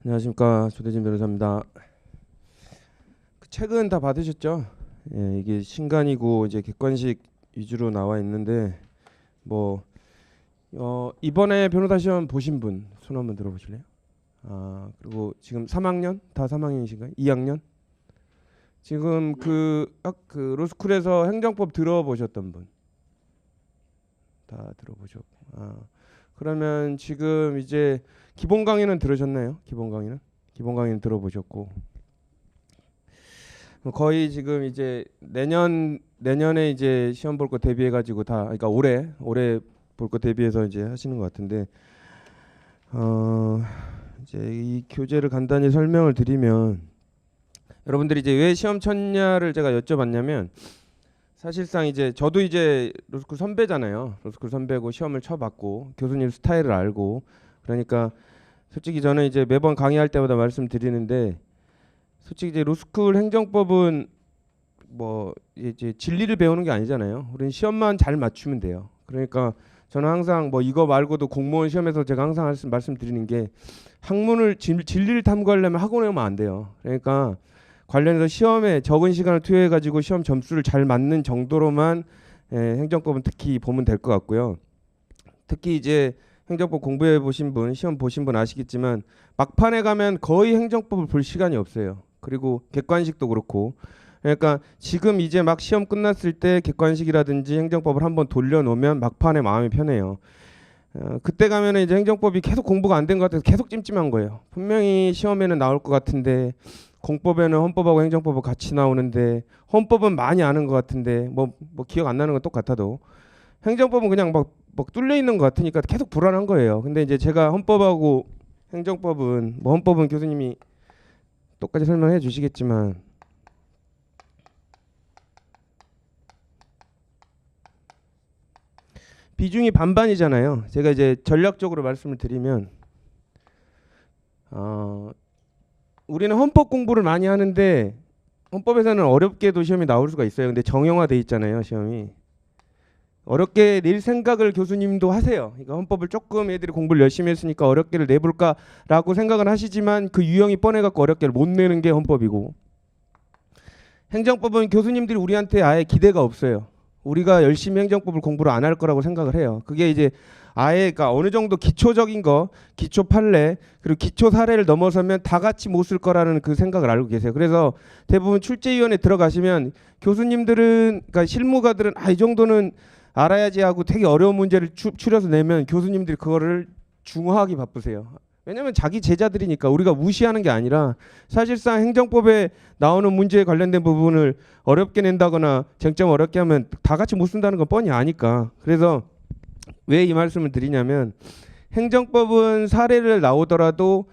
안녕하십니까, 조대진 변호사입니다. 그 책은 다 받으셨죠? 예, 이게 신간이고 이제 객관식 위주로 나와 있는데 뭐 이번에 변호사 시험 보신 분 손 한번 들어보실래요? 아, 그리고 지금 3학년 다 3학년이신가요? 2학년? 지금 그 로스쿨에서 행정법 들어보셨던 분 다 들어보셨고, 그러면 지금 이제 기본 강의는 들으셨나요? 기본 강의는 들어보셨고, 거의 지금 이제 내년에 이제 시험 볼 거 대비해 가지고 다, 그러니까 올해 볼 거 대비해서 이제 하시는 것 같은데, 이제 이 교재를 간단히 설명을 드리면, 여러분들이 이제 왜 시험 쳤냐를 제가 여쭤봤냐면, 사실상 이제 저도 이제 로스쿨 선배잖아요. 로스쿨 선배고 시험을 쳐봤고 교수님 스타일을 알고, 그러니까 솔직히 저는 이제 매번 강의할 때마다 말씀드리는데, 솔직히 이제 로스쿨 행정법은 뭐 이제 진리를 배우는 게 아니잖아요. 우리는 시험만 잘 맞추면 돼요. 그러니까 저는 항상 뭐 이거 말고도 공무원 시험에서 제가 항상 말씀드리는 게, 학문을 진리를 탐구하려면 학원에 오면 안 돼요. 그러니까 관련해서 시험에 적은 시간을 투여해 가지고 시험 점수를 잘 맞는 정도로만 행정법은 특히 보면 될 것 같고요. 특히 이제 행정법 공부해 보신 분, 시험 보신 분 아시겠지만 막판에 가면 거의 행정법을 볼 시간이 없어요. 그리고 객관식도 그렇고. 그러니까 지금 이제 막 시험 끝났을 때 객관식이라든지 행정법을 한번 돌려놓으면 막판에 마음이 편해요. 그때 가면은 이제 행정법이 계속 공부가 안 된 것 같아서 계속 찜찜한 거예요. 분명히 시험에는 나올 것 같은데, 공법에는 헌법하고 행정법하고 같이 나오는데, 헌법은 많이 아는 것 같은데 뭐 기억 안 나는 건 똑같아도 행정법은 그냥 막 뚫려 있는 것 같으니까 계속 불안한 거예요. 근데 이제 제가 헌법하고 행정법은, 뭐 헌법은 교수님이 똑같이 설명해 주시겠지만, 비중이 반반이잖아요. 제가 이제 전략적으로 말씀을 드리면, 우리는 헌법 공부를 많이 하는데 헌법에서는 어렵게도 시험이 나올 수가 있어요. 근데 정형화돼 있잖아요, 시험이. 어렵게 낼 생각을 교수님도 하세요. 그러니까 헌법을 조금 애들이 공부를 열심히 했으니까 어렵게를 내볼까라고 생각은 하시지만, 그 유형이 뻔해갖고 어렵게를 못 내는 게 헌법이고, 행정법은 교수님들이 우리한테 아예 기대가 없어요. 우리가 열심히 행정법을 공부를 안 할 거라고 생각을 해요. 그게 이제 아예, 그러니까 어느 정도 기초적인 거, 기초 판례, 그리고 기초 사례를 넘어서면 다 같이 못 쓸 거라는 그 생각을 알고 계세요. 그래서 대부분 출제위원회 들어가시면 교수님들은, 그러니까 실무가들은 이 정도는 알아야지 하고 되게 어려운 문제를 추려서 내면 교수님들이 그거를 중화하기 바쁘세요. 왜냐면 자기 제자들이니까. 우리가 무시하는 게 아니라 사실상 행정법에 나오는 문제에 관련된 부분을 어렵게 낸다거나 쟁점 어렵게 하면 다 같이 못 쓴다는 건 뻔히 아니까. 그래서 왜 이 말씀을 드리냐면, 행정법은 사례를 나오더라도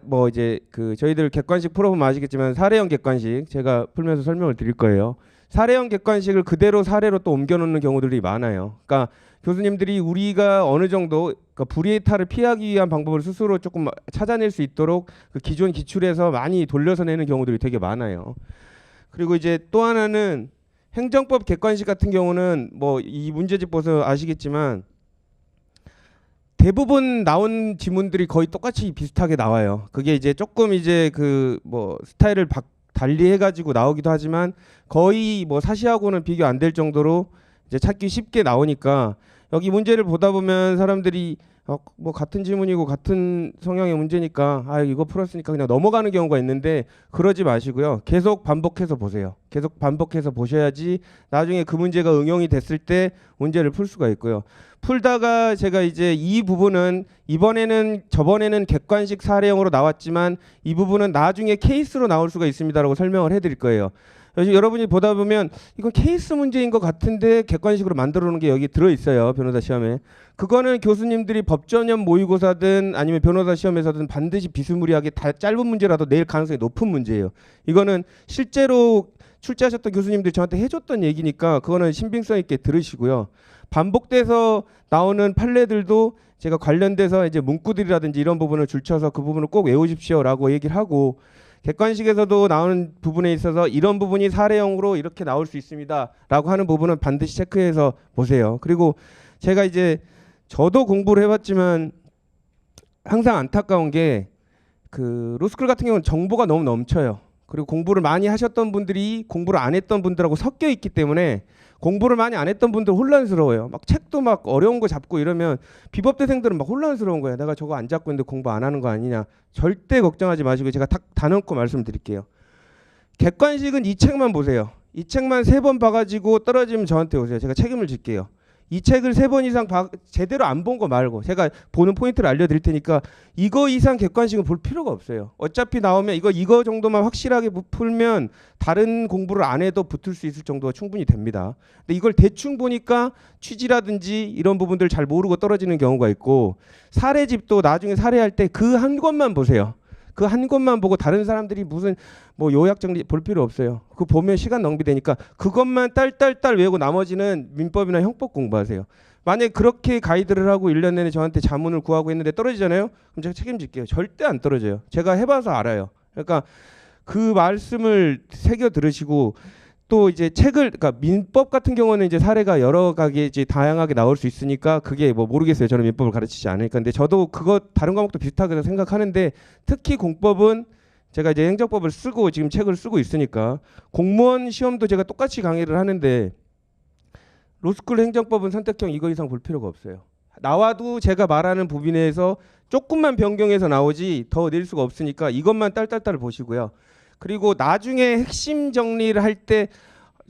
뭐 이제 그 저희들 객관식 풀어보면 아시겠지만 사례형 객관식 제가 풀면서 설명을 드릴 거예요. 사례형 객관식을 그대로 사례로 또 옮겨놓는 경우들이 많아요. 그러니까 교수님들이 우리가 어느 정도, 그러니까 불이해타를 피하기 위한 방법을 스스로 조금 찾아낼 수 있도록 그 기존 기출에서 많이 돌려서 내는 경우들이 되게 많아요. 그리고 이제 또 하나는, 행정법 객관식 같은 경우는 뭐 이 문제집 보서 아시겠지만 대부분 나온 지문들이 거의 똑같이 비슷하게 나와요. 그게 이제 조금 이제 그 뭐 스타일을 달리 해가지고 나오기도 하지만 거의 뭐 사시하고는 비교 안 될 정도로 이제 찾기 쉽게 나오니까, 여기 문제를 보다 보면 사람들이 뭐 같은 지문이고 같은 성향의 문제니까 이거 풀었으니까 그냥 넘어가는 경우가 있는데, 그러지 마시고요. 계속 반복해서 보세요. 계속 반복해서 보셔야지 나중에 그 문제가 응용이 됐을 때 문제를 풀 수가 있고요. 풀다가 제가 이제 이 부분은 저번에는 객관식 사례형으로 나왔지만 이 부분은 나중에 케이스로 나올 수가 있습니다라고 설명을 해드릴 거예요. 여러분이 보다 보면 이건 케이스 문제인 것 같은데 객관식으로 만들어 놓은 게 여기 들어있어요, 변호사 시험에. 그거는 교수님들이 법전형 모의고사든 아니면 변호사 시험에서든 반드시 비스무리하게 짧은 문제라도 낼 가능성이 높은 문제예요. 이거는 실제로 출제하셨던 교수님들이 저한테 해줬던 얘기니까 그거는 신빙성 있게 들으시고요. 반복돼서 나오는 판례들도 제가 관련돼서 이제 문구들이라든지 이런 부분을 줄쳐서 그 부분을 꼭 외우십시오라고 얘기를 하고, 객관식에서도 나오는 부분에 있어서 이런 부분이 사례형으로 이렇게 나올 수 있습니다라고 하는 부분은 반드시 체크해서 보세요. 그리고 제가 이제 저도 공부를 해봤지만 항상 안타까운 게, 그 로스쿨 같은 경우는 정보가 너무 넘쳐요. 그리고 공부를 많이 하셨던 분들이 공부를 안 했던 분들하고 섞여 있기 때문에 공부를 많이 안 했던 분들 혼란스러워요. 막 책도 막 어려운 거 잡고 이러면 비법대생들은 막 혼란스러운 거예요. 내가 저거 안 잡고 있는데 공부 안 하는 거 아니냐. 절대 걱정하지 마시고 제가 딱 다놓고 말씀드릴게요. 객관식은 이 책만 보세요. 이 책만 3번 봐가지고 떨어지면 저한테 오세요. 제가 책임을 질게요. 이 책을 3번 이상 제대로 안 본 거 말고 제가 보는 포인트를 알려드릴 테니까 이거 이상 객관식은 볼 필요가 없어요. 어차피 나오면 이거 정도만 확실하게 풀면 다른 공부를 안 해도 붙을 수 있을 정도가 충분히 됩니다. 근데 이걸 대충 보니까 취지라든지 이런 부분들 잘 모르고 떨어지는 경우가 있고 사례집도 나중에 사례할 때 그 한 권만 보세요. 그 한 권만 보고 다른 사람들이 무슨 뭐 요약 정리 볼 필요 없어요. 그거 보면 시간 낭비되니까 그것만 딸딸딸 외우고 나머지는 민법이나 형법 공부하세요. 만약에 그렇게 가이드를 하고 1년 내내 저한테 자문을 구하고 했는데 떨어지잖아요. 그럼 제가 책임질게요. 절대 안 떨어져요. 제가 해봐서 알아요. 그러니까 그 말씀을 새겨 들으시고 또 이제 책을 그러니까 민법 같은 경우는 이제 사례가 여러 가지 이제 다양하게 나올 수 있으니까 그게 뭐 모르겠어요. 저는 민법을 가르치지 않으니까. 근데 저도 그거 다른 과목도 비슷하게 생각하는데 특히 공법은 제가 이제 행정법을 쓰고 지금 책을 쓰고 있으니까 공무원 시험도 제가 똑같이 강의를 하는데 로스쿨 행정법은 선택형 이거 이상 볼 필요가 없어요. 나와도 제가 말하는 부분에서 조금만 변경해서 나오지 더 낼 수가 없으니까 이것만 딸딸딸 보시고요. 그리고 나중에 핵심 정리를 할 때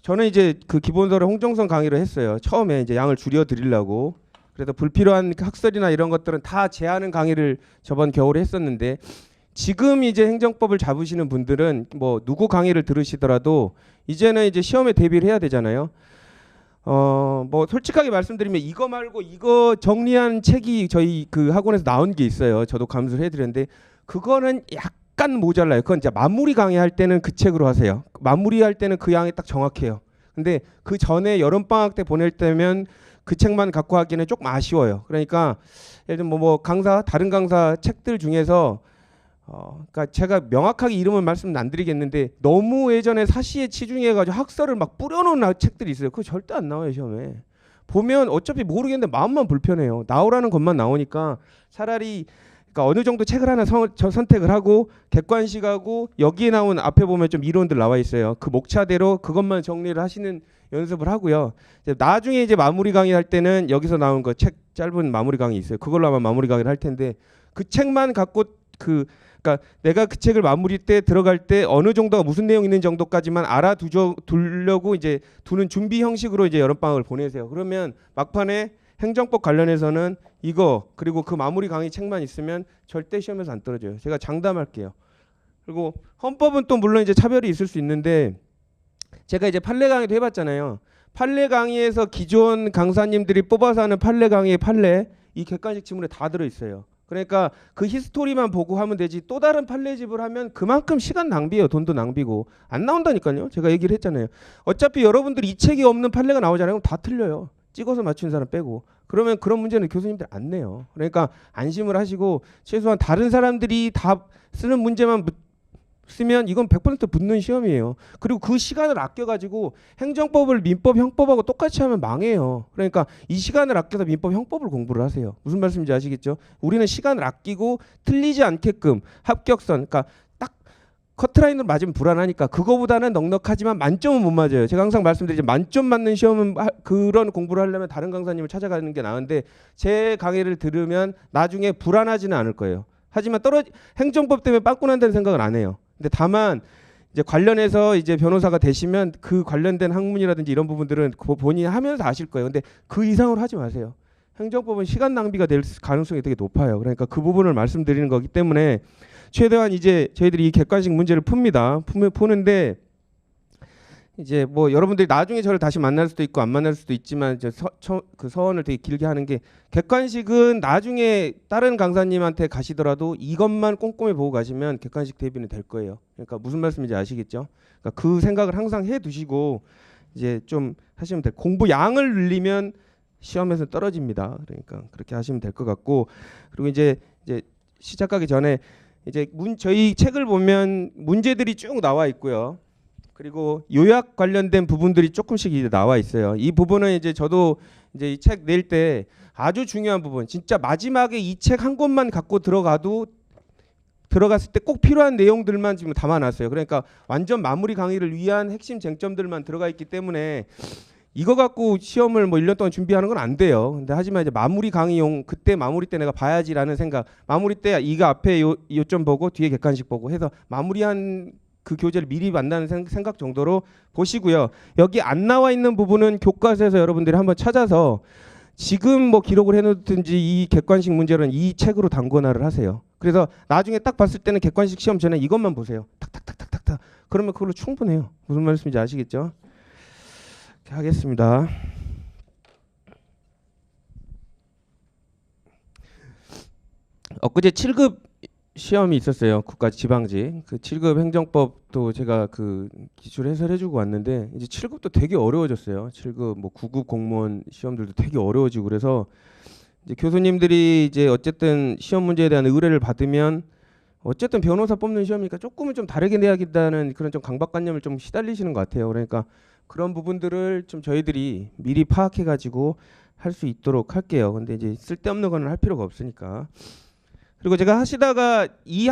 저는 이제 그 기본서를 홍정선 강의를 했어요. 처음에 이제 양을 줄여 드리려고. 그래서 불필요한 학설이나 이런 것들은 다 제하는 강의를 저번 겨울에 했었는데 지금 이제 행정법을 잡으시는 분들은 뭐 누구 강의를 들으시더라도 이제는 이제 시험에 대비를 해야 되잖아요. 뭐 솔직하게 말씀드리면 이거 말고 이거 정리한 책이 저희 그 학원에서 나온 게 있어요. 저도 감수를 해드렸는데 그거는 약간 모자라요. 그건 이제 마무리 강의할 때는 그 책으로 하세요. 마무리할 때는 그 양이 딱 정확해요. 근데 그 전에 여름방학 때 보낼 때면 그 책만 갖고 하기는 조금 아쉬워요. 그러니까 예를 들면 뭐 강사 다른 강사 책들 중에서 그러니까 제가 명확하게 이름은 말씀 안 드리겠는데 너무 예전에 사시에 치중해가지고 학설을 막 뿌려놓은 책들이 있어요. 그거 절대 안 나와요 시험에. 보면 어차피 모르겠는데 마음만 불편해요. 나오라는 것만 나오니까 차라리 그러니까 어느 정도 책을 하나 선택을 하고 객관식하고 여기에 나온 앞에 보면 좀 이론들 나와 있어요. 그 목차대로 그것만 정리를 하시는 연습을 하고요. 이제 나중에 이제 마무리 강의 할 때는 여기서 나온 거 책 짧은 마무리 강의 있어요. 그걸로 아마 마무리 강의를 할 텐데 그 책만 갖고 그러니까 내가 그 책을 마무리 때 들어갈 때 어느 정도가 무슨 내용 있는 정도까지만 두려고 이제 두는 준비 형식으로 이제 여름방학을 보내세요. 그러면 막판에 행정법 관련해서는 이거 그리고 그 마무리 강의 책만 있으면 절대 시험에서 안 떨어져요. 제가 장담할게요. 그리고 헌법은 또 물론 이제 차별이 있을 수 있는데 제가 이제 판례 강의도 해봤잖아요. 판례 강의에서 기존 강사님들이 뽑아서 하는 판례 강의의 판례 이 객관식 지문에 다 들어있어요. 그러니까 그 히스토리만 보고 하면 되지 또 다른 판례집을 하면 그만큼 시간 낭비예요. 돈도 낭비고 안 나온다니까요. 제가 얘기를 했잖아요. 어차피 여러분들이 이 책이 없는 판례가 나오잖아요. 그럼 다 틀려요. 찍어서 맞추는 사람 빼고. 그러면 그런 문제는 교수님들 안 내요. 그러니까 안심을 하시고 최소한 다른 사람들이 다 쓰는 문제만 쓰면 이건 100% 붙는 시험이에요. 그리고 그 시간을 아껴가지고 행정법을 민법, 형법하고 똑같이 하면 망해요. 그러니까 이 시간을 아껴서 민법, 형법을 공부를 하세요. 무슨 말씀인지 아시겠죠? 우리는 시간을 아끼고 틀리지 않게끔 합격선, 그러니까 딱 커트라인으로 맞으면 불안하니까 그거보다는 넉넉하지만 만점은 못 맞아요. 제가 항상 말씀드리지만 만점 맞는 시험은 그런 공부를 하려면 다른 강사님을 찾아가는 게 나은데 제 강의를 들으면 나중에 불안하지는 않을 거예요. 하지만 행정법 때문에 빵꾸 난다는 생각은 안 해요. 근데 다만 이제 관련해서 이제 변호사가 되시면 그 관련된 학문이라든지 이런 부분들은 본인이 하면서 아실 거예요. 근데 그 이상으로 하지 마세요. 행정법은 시간 낭비가 될 가능성이 되게 높아요. 그러니까 그 부분을 말씀드리는 거기 때문에 최대한 이제 저희들이 이 객관식 문제를 푸는데 이제 뭐 여러분들이 나중에 저를 다시 만날 수도 있고 안 만날 수도 있지만 이제 그 서원을 되게 길게 하는 게 객관식은 나중에 다른 강사님한테 가시더라도 이것만 꼼꼼히 보고 가시면 객관식 대비는 될 거예요. 그러니까 무슨 말씀인지 아시겠죠? 그러니까 그 생각을 항상 해 두시고 이제 좀 하시면 돼요. 공부 양을 늘리면 시험에서 떨어집니다. 그러니까 그렇게 하시면 될 것 같고 그리고 이제 시작하기 전에 이제 저희 책을 보면 문제들이 쭉 나와 있고요. 그리고 요약 관련된 부분들이 조금씩 이제 나와 있어요. 이 부분은 이제 저도 이제 이 책 낼 때 아주 중요한 부분, 진짜 마지막에 이 책 한 권만 갖고 들어가도 들어갔을 때 꼭 필요한 내용들만 지금 담아놨어요. 그러니까 완전 마무리 강의를 위한 핵심 쟁점들만 들어가 있기 때문에 이거 갖고 시험을 뭐 1년 동안 준비하는 건 안 돼요. 근데 하지만 이제 마무리 강의용, 그때 마무리 때 내가 봐야지라는 생각, 마무리 때 이거 앞에 요점 보고 뒤에 객관식 보고 해서 마무리한 그 교재를 미리 만나는 생각 정도로 보시고요. 여기 안 나와 있는 부분은 교과서에서 여러분들이 한번 찾아서 지금 뭐 기록을 해놓든지 이 객관식 문제는 이 책으로 단권화를 하세요. 그래서 나중에 딱 봤을 때는 객관식 시험 전에 이것만 보세요. 탁탁탁탁탁탁. 그러면 그걸로 충분해요. 무슨 말씀인지 아시겠죠? 하겠습니다. 엊그제 7급 시험이 있었어요. 국가 지방직. 그 7급 행정법도 제가 그 기출 해설해주고 왔는데 이제 7급도 되게 어려워졌어요. 7급 뭐 9급 공무원 시험들도 되게 어려워지고 그래서 이제 교수님들이 이제 어쨌든 시험 문제에 대한 의뢰를 받으면 어쨌든 변호사 뽑는 시험이니까 조금은 좀 다르게 내야겠다는 그런 좀 강박관념을 좀 시달리시는 것 같아요. 그러니까 그런 부분들을 좀 저희들이 미리 파악해가지고 할 수 있도록 할게요. 근데 이제 쓸데없는 거는 할 필요가 없으니까. 그리고 제가 하시다가 이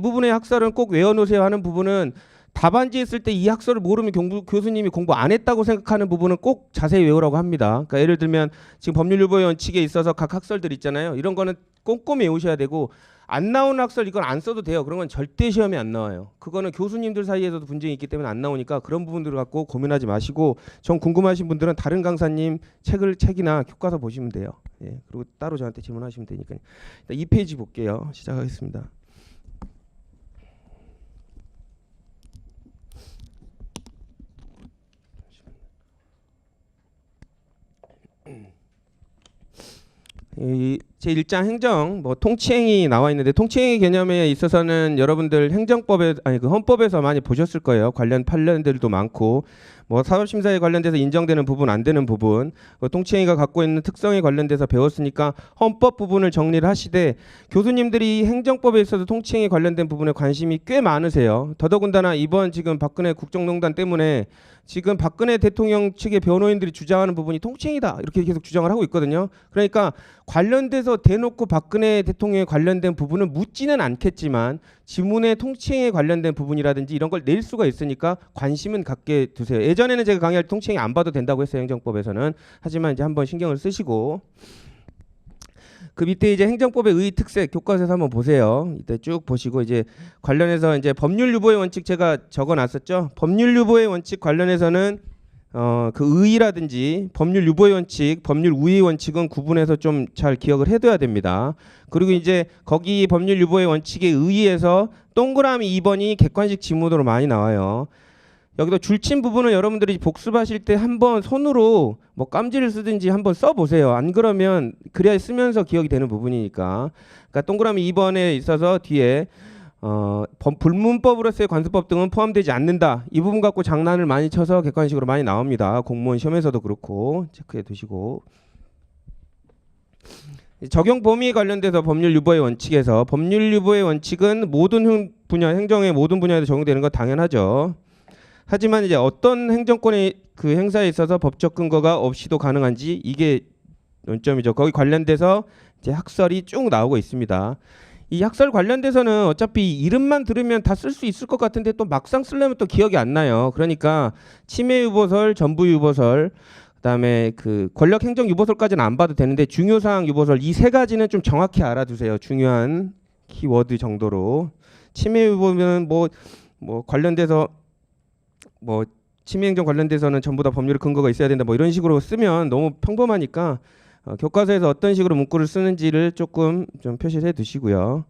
부분의 학설은 꼭 외워놓으세요 하는 부분은 답안지 했을 때 이 학설을 모르면 교수님이 공부 안 했다고 생각하는 부분은 꼭 자세히 외우라고 합니다. 그러니까 예를 들면 지금 법률유보의 원칙에 있어서 각 학설들 있잖아요. 이런 거는 꼼꼼히 외우셔야 되고 안 나오는 학설 이건 안 써도 돼요. 그런 건 절대 시험에 안 나와요. 그거는 교수님들 사이에서도 분쟁이 있기 때문에 안 나오니까 그런 부분들을 갖고 고민하지 마시고 전 궁금하신 분들은 다른 강사님 책이나 교과서 보시면 돼요. 예, 그리고 따로 저한테 질문하시면 되니까요. 일단 2페이지 볼게요. 시작하겠습니다. 제 1장 행정 뭐 통치행위 나와 있는데 통치행위 개념에 있어서는 여러분들 행정법에 그 헌법에서 많이 보셨을 거예요. 관련 판례들도 많고 뭐 사법심사에 관련돼서 인정되는 부분 안 되는 부분 통치행위가 갖고 있는 특성에 관련돼서 배웠으니까 헌법 부분을 정리를 하시되 교수님들이 행정법에 있어서 통치행위 관련된 부분에 관심이 꽤 많으세요. 더더군다나 이번 지금 박근혜 국정농단 때문에 지금 박근혜 대통령 측의 변호인들이 주장하는 부분이 통치행위다 이렇게 계속 주장을 하고 있거든요. 그러니까 관련돼서 대놓고 박근혜 대통령에 관련된 부분은 묻지는 않겠지만 지문의 통치행위에 관련된 부분이라든지 이런 걸 낼 수가 있으니까 관심은 갖게 두세요. 예전에는 제가 강의할 때 통치행위 안 봐도 된다고 했어요. 행정법에서는. 하지만 이제 한번 신경을 쓰시고 그 밑에 이제 행정법의 의의 특색 교과서에서 한번 보세요. 이때 쭉 보시고 이제 관련해서 이제 법률 유보의 원칙 제가 적어놨었죠. 법률 유보의 원칙 관련해서는 그 의의라든지 법률 유보의 원칙, 법률 우의의 원칙은 구분해서 좀 잘 기억을 해둬야 됩니다. 그리고 이제 거기 법률 유보의 원칙에 의의해서 동그라미 2번이 객관식 지문으로 많이 나와요. 여기도 줄친 부분은 여러분들이 복습하실 때 한번 손으로 뭐 깜지를 쓰든지 한번 써보세요. 안 그러면 그래야 쓰면서 기억이 되는 부분이니까. 그러니까 동그라미 2번에 있어서 뒤에 불문법으로서의 관습법 등은 포함되지 않는다. 이 부분 갖고 장난을 많이 쳐서 객관식으로 많이 나옵니다. 공무원 시험에서도 그렇고 체크해 두시고. 적용 범위에 관련돼서 법률 유보의 원칙에서 법률 유보의 원칙은 모든 분야, 행정의 모든 분야에서 적용되는 건 당연하죠. 하지만 이제 어떤 행정권의 그 행사에 있어서 법적 근거가 없이도 가능한지 이게 논점이죠. 거기 관련돼서 이제 학설이 쭉 나오고 있습니다. 이 학설 관련돼서는 어차피 이름만 들으면 다 쓸 수 있을 것 같은데 또 막상 쓰려면 또 기억이 안 나요. 그러니까 침해 유보설, 전부 유보설, 그다음에 그 권력 행정 유보설까지는 안 봐도 되는데 중요사항 유보설 이 세 가지는 좀 정확히 알아두세요. 중요한 키워드 정도로. 침해 유보면 뭐 관련돼서 뭐 침해행정 관련돼서는 전부 다 법률 근거가 있어야 된다 뭐 이런 식으로 쓰면 너무 평범하니까 교과서에서 어떤 식으로 문구를 쓰는지를 조금 좀 표시를 해 두시고요.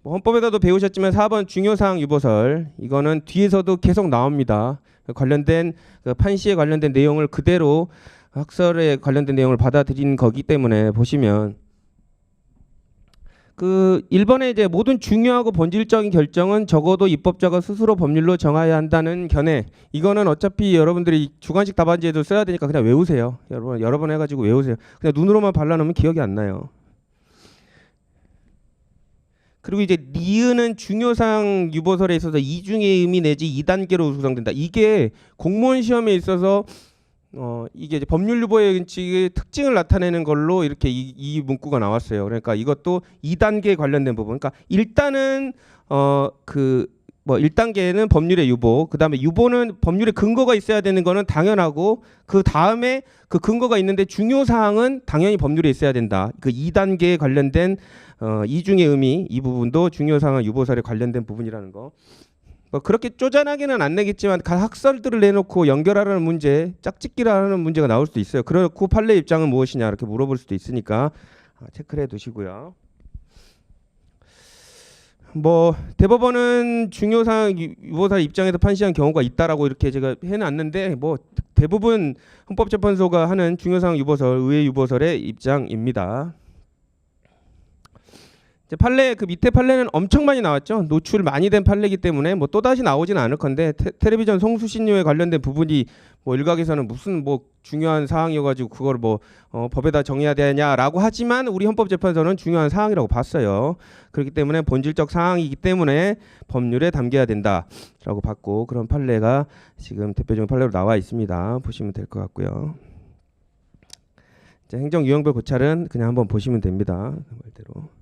뭐 헌법에서도 배우셨지만 4번 중요사항 유보설 이거는 뒤에서도 계속 나옵니다. 관련된 그 판시에 관련된 내용을 그대로 학설에 관련된 내용을 받아들인 거기 때문에 보시면 그 1번에 이제 모든 중요하고 본질적인 결정은 적어도 입법자가 스스로 법률로 정해야 한다는 견해. 이거는 어차피 여러분들이 주관식 답안지에도 써야 되니까 그냥 외우세요. 여러 번 해가지고 외우세요. 그냥 눈으로만 발라놓으면 기억이 안 나요. 그리고 이제 니은은 중요사항 유보설에 있어서 이중의 의미 내지 2단계로 구성된다. 이게 공무원 시험에 있어서 이게 이제 법률 유보의 원칙의 특징을 나타내는 걸로 이렇게 이 문구가 나왔어요. 그러니까 이것도 2단계 관련된 부분. 그러니까 일단은 그 뭐 1단계는 법률의 유보, 그다음에 유보는 법률의 근거가 있어야 되는 거는 당연하고, 그 다음에 그 근거가 있는데 중요 사항은 당연히 법률에 있어야 된다. 그 2단계에 관련된 이중의 의미, 이 부분도 중요 사항은 유보설에 관련된 부분이라는 거. 뭐 그렇게 쪼잔하게는 안 내겠지만 각 학설들을 내놓고 연결하라는 문제, 짝짓기라는 문제가 나올 수도 있어요. 그렇고 판례 입장은 무엇이냐 이렇게 물어볼 수도 있으니까 체크를 해두시고요. 뭐 대법원은 중요사항 유보사 입장에서 판시한 경우가 있다라고 이렇게 제가 해놨는데, 뭐 대부분 헌법재판소가 하는 중요사항 유보설, 의회 유보설의 입장입니다. 판례, 그 밑에 판례는 엄청 많이 나왔죠. 노출 많이 된 판례이기 때문에 뭐 또다시 나오지는 않을 건데, 텔레비전 송수신료에 관련된 부분이 뭐 일각에서는 무슨 뭐 중요한 사항이어가지고 그걸 뭐 법에다 정해야 되냐라고 하지만, 우리 헌법재판소는 중요한 사항이라고 봤어요. 그렇기 때문에 본질적 사항이기 때문에 법률에 담겨야 된다라고 봤고, 그런 판례가 지금 대표적인 판례로 나와 있습니다. 보시면 될 것 같고요. 행정유형별 고찰은 그냥 한번 보시면 됩니다. 그 말대로.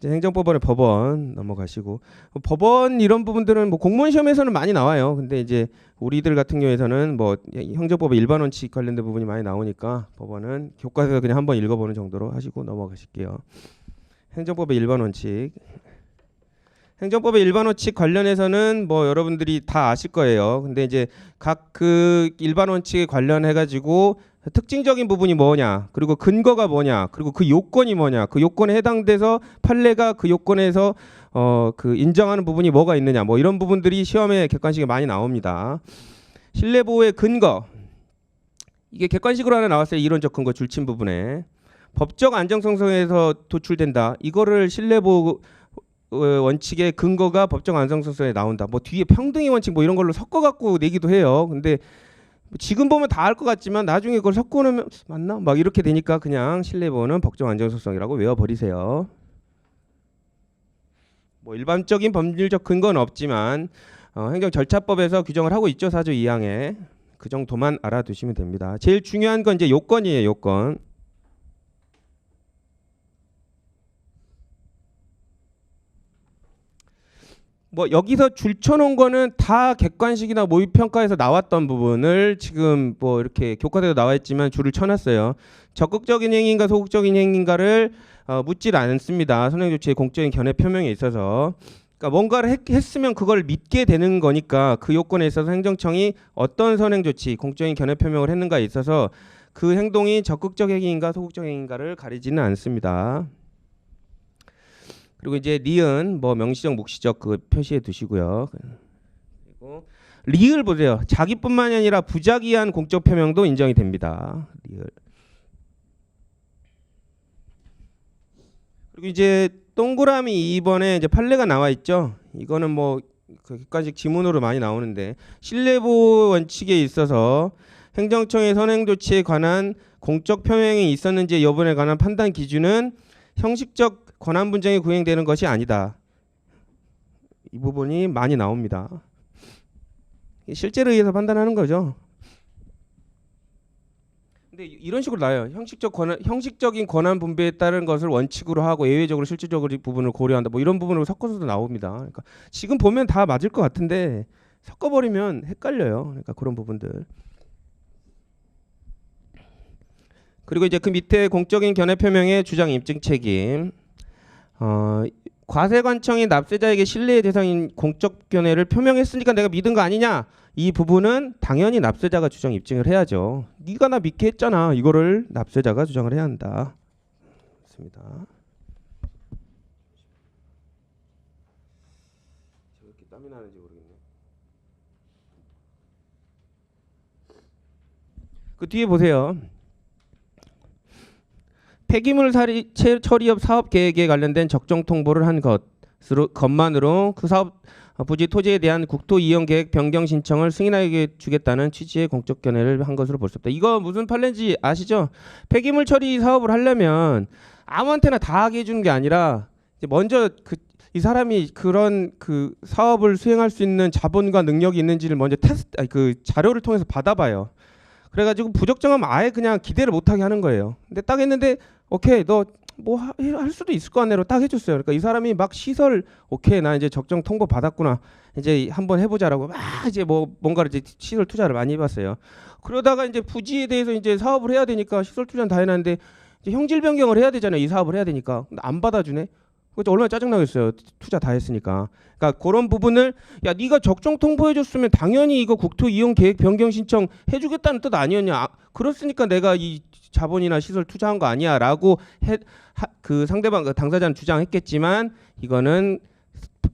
행정법원의 법원 넘어가시고, 법원 이런 부분들은 뭐 공무원 시험에서는 많이 나와요. 근데 이제 우리들 같은 경우에서는 뭐 행정법의 일반 원칙 관련된 부분이 많이 나오니까 법원은 교과서에서 그냥 한번 읽어보는 정도로 하시고 넘어가실게요. 행정법의 일반 원칙. 행정법의 일반 원칙 관련해서는 뭐 여러분들이 다 아실 거예요. 근데 이제 각 그 일반 원칙에 관련해 가지고 특징적인 부분이 뭐냐, 그리고 근거가 뭐냐, 그리고 그 요건이 뭐냐, 그 요건에 해당돼서 판례가 그 요건에서 그 인정하는 부분이 뭐가 있느냐, 뭐 이런 부분들이 시험에 객관식에 많이 나옵니다. 신뢰보호의 근거, 이게 객관식으로 하나 나왔어요. 이론적 근거 줄침 부분에 법적 안정성에서 도출된다. 이거를 신뢰보호 원칙의 근거가 법적 안정성에 나온다. 뭐 뒤에 평등의 원칙 뭐 이런 걸로 섞어 갖고 내기도 해요. 근데 지금 보면 다 알 것 같지만 나중에 그걸 섞어놓으면 맞나? 막 이렇게 되니까 그냥 신뢰보호는 법적 안정성이라고 외워버리세요. 뭐 일반적인 법률적 근거는 없지만 행정절차법에서 규정을 하고 있죠. 4조 2항에. 그 정도만 알아두시면 됩니다. 제일 중요한 건 이제 요건이에요. 요건. 뭐 여기서 줄쳐놓은 거는 다 객관식이나 모의평가에서 나왔던 부분을 지금 뭐 이렇게 교과서에도 나와 있지만 줄을 쳐놨어요. 적극적인 행위인가 소극적인 행위인가를 묻질 않습니다. 선행조치의 공적인 견해 표명에 있어서. 그러니까 뭔가를 했으면 그걸 믿게 되는 거니까, 그 요건에 있어서 행정청이 어떤 선행조치, 공적인 견해 표명을 했는가에 있어서 그 행동이 적극적 행위인가 소극적 행위인가를 가리지는 않습니다. 그리고 이제 니은 뭐 명시적 묵시적 그 표시해 두시고요. 그리고 리을 보세요. 자기뿐만이 아니라 부작위한 공적 표명도 인정이 됩니다. 리을. 그리고 이제 동그라미 2번에 이제 판례가 나와 있죠. 이거는 뭐 그 객관식 지문으로 많이 나오는데, 신뢰보호 원칙에 있어서 행정청의 선행조치에 관한 공적 표명이 있었는지 여부에 관한 판단 기준은 형식적 권한 분쟁이 구행되는 것이 아니다. 이 부분이 많이 나옵니다. 실제로 의해서 판단하는 거죠. 근데 이런 식으로 나와요. 형식적인 권한 분배에 따른 것을 원칙으로 하고 예외적으로 실질적으로 이 부분을 고려한다. 뭐 이런 부분으로 섞어서도 나옵니다. 그러니까 지금 보면 다 맞을 것 같은데 섞어버리면 헷갈려요. 그러니까 그런 부분들. 그리고 이제 그 밑에 공적인 견해 표명의 주장 입증 책임. 과세관청이 납세자에게 신뢰의 대상인 공적 견해를 표명했으니까 내가 믿은 거 아니냐? 이 부분은 당연히 납세자가 주장 입증을 해야죠. 네가 나 믿게 했잖아. 이거를 납세자가 주장을 해야 한다. 맞습니다. 왜 이렇게 땀이 나는지 모르겠네. 그 뒤에 보세요. 폐기물 처리업 사업 계획에 관련된 적정 통보를 한 것만으로 그 사업 부지 토지에 대한 국토 이용 계획 변경 신청을 승인하게 주겠다는 취지의 공적 견해를 한 것으로 볼 수 없다. 이거 무슨 판례인지 아시죠? 폐기물 처리 사업을 하려면 아무한테나 다 하게 해주는 게 아니라 이제 먼저 이 사람이 그런 그 사업을 수행할 수 있는 자본과 능력이 있는지를 먼저 그 자료를 통해서 받아봐요. 그래가지고 부적정하면 아예 그냥 기대를 못하게 하는 거예요. 근데 딱 했는데 오케이 너 뭐 할 수도 있을 것 같네로 딱 해줬어요. 그러니까 이 사람이 막 시설 오케이 나 이제 적정 통보 받았구나 이제 한번 해보자라고 막 이제 뭐 뭔가를 이제 시설 투자를 많이 해봤어요. 그러다가 이제 부지에 대해서 이제 사업을 해야 되니까 시설 투자는 다 해놨는데 이제 형질 변경을 해야 되잖아요. 이 사업을 해야 되니까 근데 안 받아주네. 그거 얼마나 짜증나겠어요. 투자 다 했으니까. 그러니까 그런 부분을 야 네가 적정 통보해줬으면 당연히 이거 국토 이용 계획 변경 신청 해주겠다는 뜻 아니었냐. 그렇으니까 내가 이 자본이나 시설 투자한 거 아니야라고 그 상대방 그 당사자는 주장했겠지만 이거는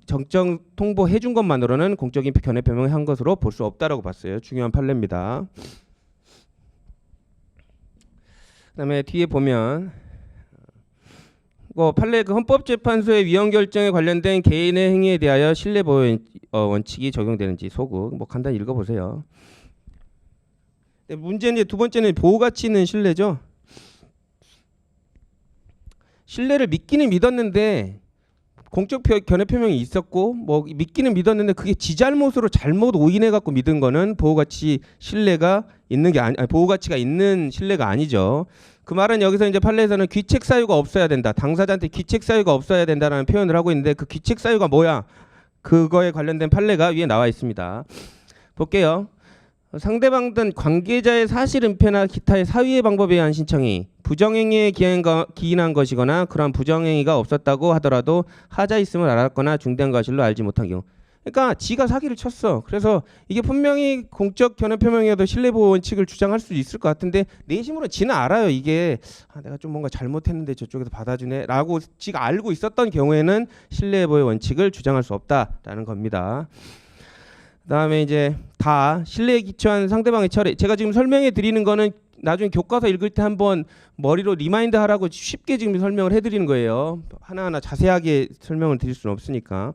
적정 통보해 준 것만으로는 공적인 견해 표명을 한 것으로 볼 수 없다라고 봤어요. 중요한 판례입니다. 그다음에 뒤에 보면 판례 그 헌법재판소의 위헌 결정에 관련된 개인의 행위에 대하여 신뢰보호 원칙이 적용되는지 소극 뭐 간단히 읽어보세요. 문제는 두 번째는 보호 가치 있는 신뢰죠. 신뢰를 믿기는 믿었는데 공적 견해 표명이 있었고 뭐 믿기는 믿었는데 그게 지 잘못으로 잘못 오인해 갖고 믿은 거는 보호 가치 신뢰가 있는 게 아니 보호 가치가 있는 신뢰가 아니죠. 그 말은 여기서 이제 판례에서는 귀책 사유가 없어야 된다. 당사자한테 귀책 사유가 없어야 된다라는 표현을 하고 있는데 그 귀책 사유가 뭐야? 그거에 관련된 판례가 위에 나와 있습니다. 볼게요. 상대방 등 관계자의 사실 은폐나 기타의 사유의 방법에 의한 신청이 부정행위에 기인한 것이거나 그러한 부정행위가 없었다고 하더라도 하자 있음을 알았거나 중대한 과실로 알지 못한 경우. 그러니까 지가 사기를 쳤어. 그래서 이게 분명히 공적 견해 표명이어도 신뢰보호 원칙을 주장할 수 있을 것 같은데 내심으로 지는 알아요. 이게 내가 좀 뭔가 잘못했는데 저쪽에서 받아주네 라고 지가 알고 있었던 경우에는 신뢰보호 원칙을 주장할 수 없다라는 겁니다. 그다음에 이제 다 신뢰에 기초한 상대방의 철회. 제가 지금 설명해 드리는 거는 나중에 교과서 읽을 때 한번 머리로 리마인드 하라고 쉽게 지금 설명을 해드리는 거예요. 하나하나 자세하게 설명을 드릴 수는 없으니까.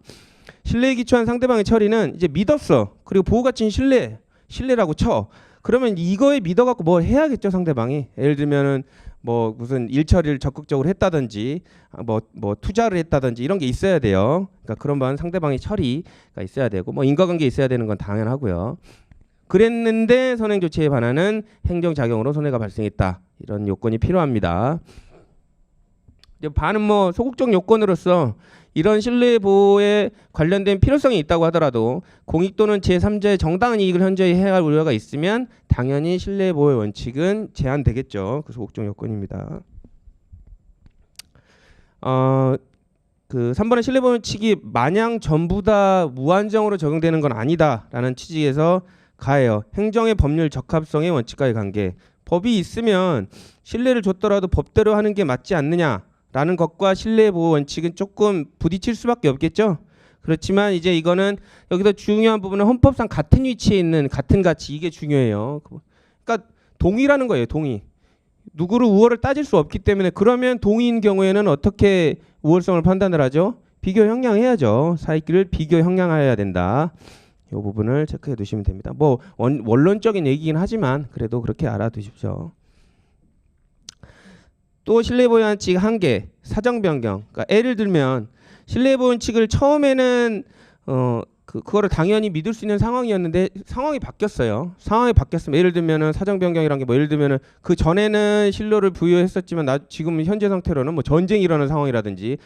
신뢰에 기초한 상대방의 처리는 이제 믿었어. 그리고 보호 가치인 신뢰라고 쳐. 그러면 이거에 믿어갖고 뭘 해야겠죠 상대방이. 예를 들면은 뭐 무슨 일 처리를 적극적으로 했다든지 뭐 투자를 했다든지 이런 게 있어야 돼요. 그러니까 그런 반 상대방의 처리가 있어야 되고 뭐 인과관계 있어야 되는 건 당연하고요. 그랬는데 선행 조치에 반하는 행정작용으로 손해가 발생했다. 이런 요건이 필요합니다. 반은 뭐 소극적 요건으로서 이런 신뢰보호에 관련된 필요성이 있다고 하더라도 공익 또는 제3자의 정당한 이익을 현저히 해할 우려가 있으면 당연히 신뢰보호의 원칙은 제한되겠죠. 그 소극적 요건입니다. 그 3번의 신뢰보호 원칙이 마냥 전부 다 무한정으로 적용되는 건 아니다라는 취지에서 가해요. 행정의 법률 적합성의 원칙과의 관계. 법이 있으면 신뢰를 줬더라도 법대로 하는 게 맞지 않느냐 라는 것과 신뢰보호 원칙은 조금 부딪힐 수밖에 없겠죠. 그렇지만 이제 이거는 여기서 중요한 부분은 헌법상 같은 위치에 있는 같은 가치 이게 중요해요. 그러니까 동의라는 거예요. 동의. 누구를 우월을 따질 수 없기 때문에 그러면 동의인 경우에는 어떻게 우월성을 판단을 하죠? 비교 형량해야죠. 사익기를 비교 형량해야 된다. 이 부분을 체크해 두시면 됩니다. 뭐 원론적인 얘기긴 하지만 그래도 그렇게 알아두십시오. 또 신뢰보호 원칙 한계 사정 변경. 그러니까 예를 들면 신뢰보호 원칙을 처음에는 그거를 당연히 믿을 수 있는 상황이었는데 상황이 바뀌었어요. 상황이 바뀌었으면 예를 들면은 사정 변경이란 게 뭐 예를 들면은 그 전에는 신뢰를 부여했었지만 지금 현재 상태로는 뭐 전쟁이 일어나는 상황이라든지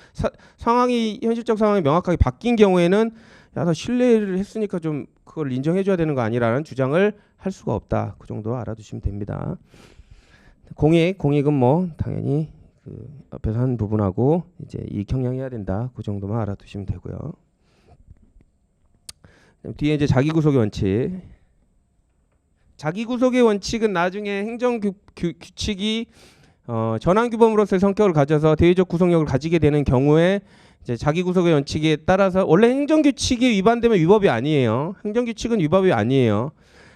상황이 현실적 상황이 명확하게 바뀐 경우에는 야, 나 신뢰를 했으니까 좀 그걸 인정해줘야 되는 거 아니라는 주장을 할 수가 없다. 그 정도 알아두시면 됩니다. 공익은 뭐 당연히 그 앞에서 한 부분하고 이제 이익 형량해야 된다. 그 정도만 알아두시면 되고요. 뒤에 이제 자기구속의 원칙. 자기구속의 원칙은 나중에 행정규칙이 전환규범으로서의 성격을 가져서 대외적 구속력을 가지게 되는 경우에 이제 자기구속의 원칙에 따라서 원래 행정규칙이 위반되면 위법이 아니에요. 행정규칙은 위법이 아니에요.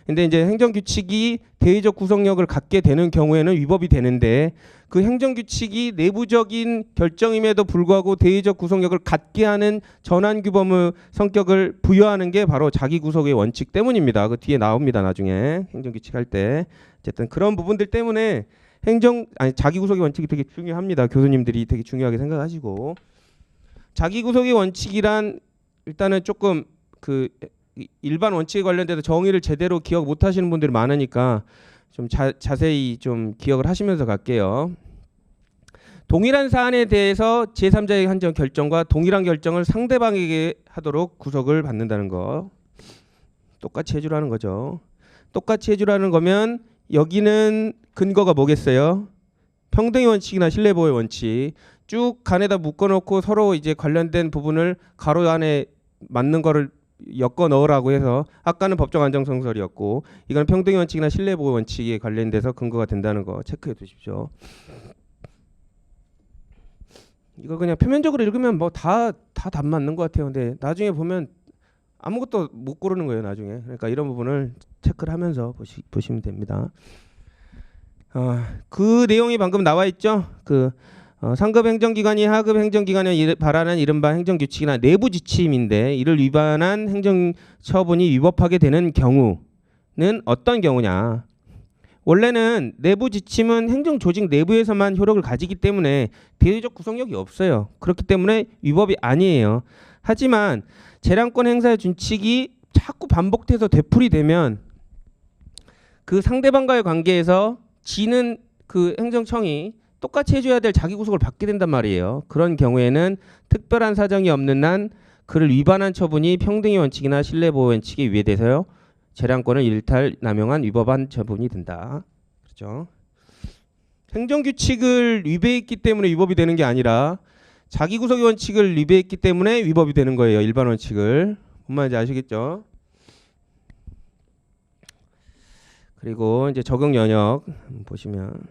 근데 이제 행정규칙이 대외적 구속력을 갖게 되는 경우에는 위법이 되는데 그 행정규칙이 내부적인 결정임에도 불구하고 대외적 구속력을 갖게 하는 전환규범의 성격을 부여하는 게 바로 자기구속의 원칙 때문입니다. 그 뒤에 나옵니다. 나중에 행정규칙 할 때. 어쨌든 그런 부분들 때문에 자기구속의 원칙이 되게 중요합니다. 교수님들이 되게 중요하게 생각하시고 자기구속의 원칙이란 일단은 조금 그 일반 원칙에 관련돼서 정의를 제대로 기억 못 하시는 분들이 많으니까 좀 자세히 좀 기억을 하시면서 갈게요. 동일한 사안에 대해서 제3자의 한정 결정과 동일한 결정을 상대방에게 하도록 구속을 받는다는 거. 똑같이 해주라는 거죠. 똑같이 해주라는 거면 여기는 근거가 뭐겠어요? 평등의 원칙이나 신뢰보호의 원칙. 쭉 간에다 묶어놓고 서로 이제 관련된 부분을 가로 안에 맞는 거를 엮어 넣으라고 해서 아까는 법적 안정성설이었고 이건 평등의 원칙이나 신뢰보호 원칙에 관련돼서 근거가 된다는 거 체크해 두십시오. 이거 그냥 표면적으로 읽으면 뭐 다 답 맞는 것 같아요. 근데 나중에 보면 아무것도 못 고르는 거예요. 나중에. 그러니까 이런 부분을 체크를 하면서 보시면 됩니다. 그 내용이 방금 나와 있죠. 상급 행정기관이 하급 행정기관에 발하는 이른바 행정규칙이나 내부 지침인데 이를 위반한 행정처분이 위법하게 되는 경우는 어떤 경우냐. 원래는 내부 지침은 행정조직 내부에서만 효력을 가지기 때문에 대외적 구속력이 없어요. 그렇기 때문에 위법이 아니에요. 하지만 재량권 행사의 준칙이 자꾸 반복돼서 되풀이되면 그 상대방과의 관계에서 지는 그 행정청이 똑같이 해줘야 될 자기 구속을 받게 된단 말이에요. 그런 경우에는 특별한 사정이 없는 한 그를 위반한 처분이 평등의 원칙이나 신뢰보호 원칙에 위배돼서요. 재량권을 일탈, 남용한 위법한 처분이 된다. 그렇죠? 행정규칙을 위배했기 때문에 위법이 되는 게 아니라 자기 구속의 원칙을 위배했기 때문에 위법이 되는 거예요. 일반 원칙을. 뭔 말인지 아시겠죠? 그리고 이제 적용 영역 보시면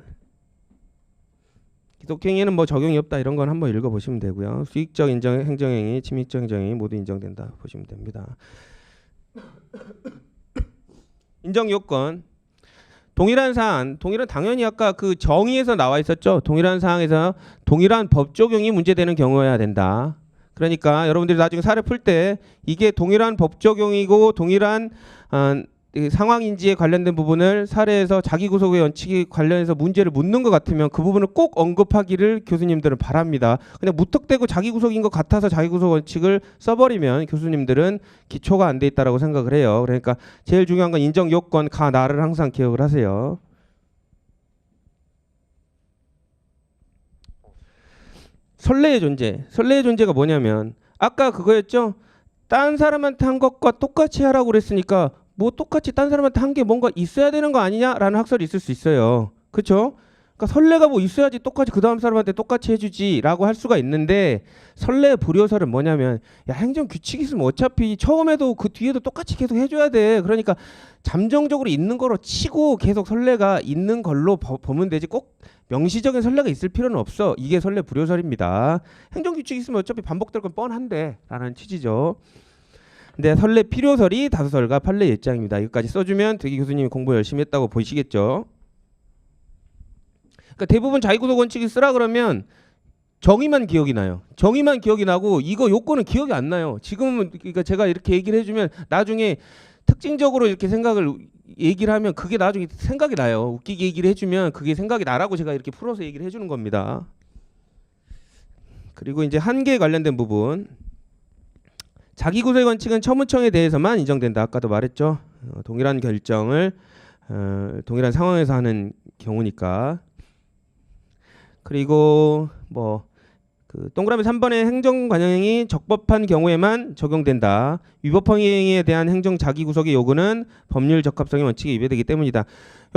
기독행위에는 뭐 적용이 없다 이런 건 한번 읽어보시면 되고요. 수익적 인정 행정행위, 침입적 행정행위 모두 인정된다 보시면 됩니다. 인정 요건 동일한 사안, 동일한 당연히 아까 그 정의에서 나와 있었죠. 동일한 사항에서 동일한 법 적용이 문제되는 경우여야 된다. 그러니까 여러분들이 나중에 사례 풀 때 이게 동일한 법 적용이고 동일한 상황인지에 관련된 부분을 사례에서 자기 구속의 원칙에 관련해서 문제를 묻는 것 같으면 그 부분을 꼭 언급하기를 교수님들은 바랍니다. 그냥 무턱대고 자기 구속인 것 같아서 자기 구속 원칙을 써버리면 교수님들은 기초가 안 돼 있다라고 생각을 해요. 그러니까 제일 중요한 건 인정 요건 가나를 항상 기억을 하세요. 선례의 존재. 선례의 존재가 뭐냐면 아까 그거였죠. 딴 사람한테 한 것과 똑같이 하라고 그랬으니까 뭐 똑같이 딴 사람한테 한 게 뭔가 있어야 되는 거 아니냐라는 학설이 있을 수 있어요. 그렇죠? 그러니까 선례가 뭐 있어야지 똑같이 그 다음 사람한테 똑같이 해주지라고 할 수가 있는데 선례의 불효설은 뭐냐면 야 행정 규칙이 있으면 어차피 처음에도 그 뒤에도 똑같이 계속 해줘야 돼. 그러니까 잠정적으로 있는 거로 치고 계속 선례가 있는 걸로 보면 되지 꼭 명시적인 선례가 있을 필요는 없어. 이게 선례 불효설입니다. 행정 규칙이 있으면 어차피 반복될 건 뻔한데 라는 취지죠. 근데 선례 필요설이 다수설과 판례 예장입니다. 이것까지 써주면 되게 교수님이 공부 열심히 했다고 보시겠죠. 그러니까 대부분 자기구속 원칙이 쓰라 그러면 정의만 기억이 나요. 정의만 기억이 나고 이거 요건은 기억이 안 나요. 지금은 그러니까 제가 이렇게 얘기를 해주면 나중에 특징적으로 이렇게 생각을 얘기를 하면 그게 나중에 생각이 나요. 웃기게 얘기를 해주면 그게 생각이 나라고 제가 이렇게 풀어서 얘기를 해주는 겁니다. 그리고 이제 한계에 관련된 부분. 자기 구속의 원칙은 처무청에 대해서만 인정된다. 아까도 말했죠. 동일한 결정을 동일한 상황에서 하는 경우니까. 그리고 그 동그라미 3번의 행정관행이 적법한 경우에만 적용된다. 위법 행위에 대한 행정 자기 구속의 요구는 법률 적합성의 원칙에 위배되기 때문이다.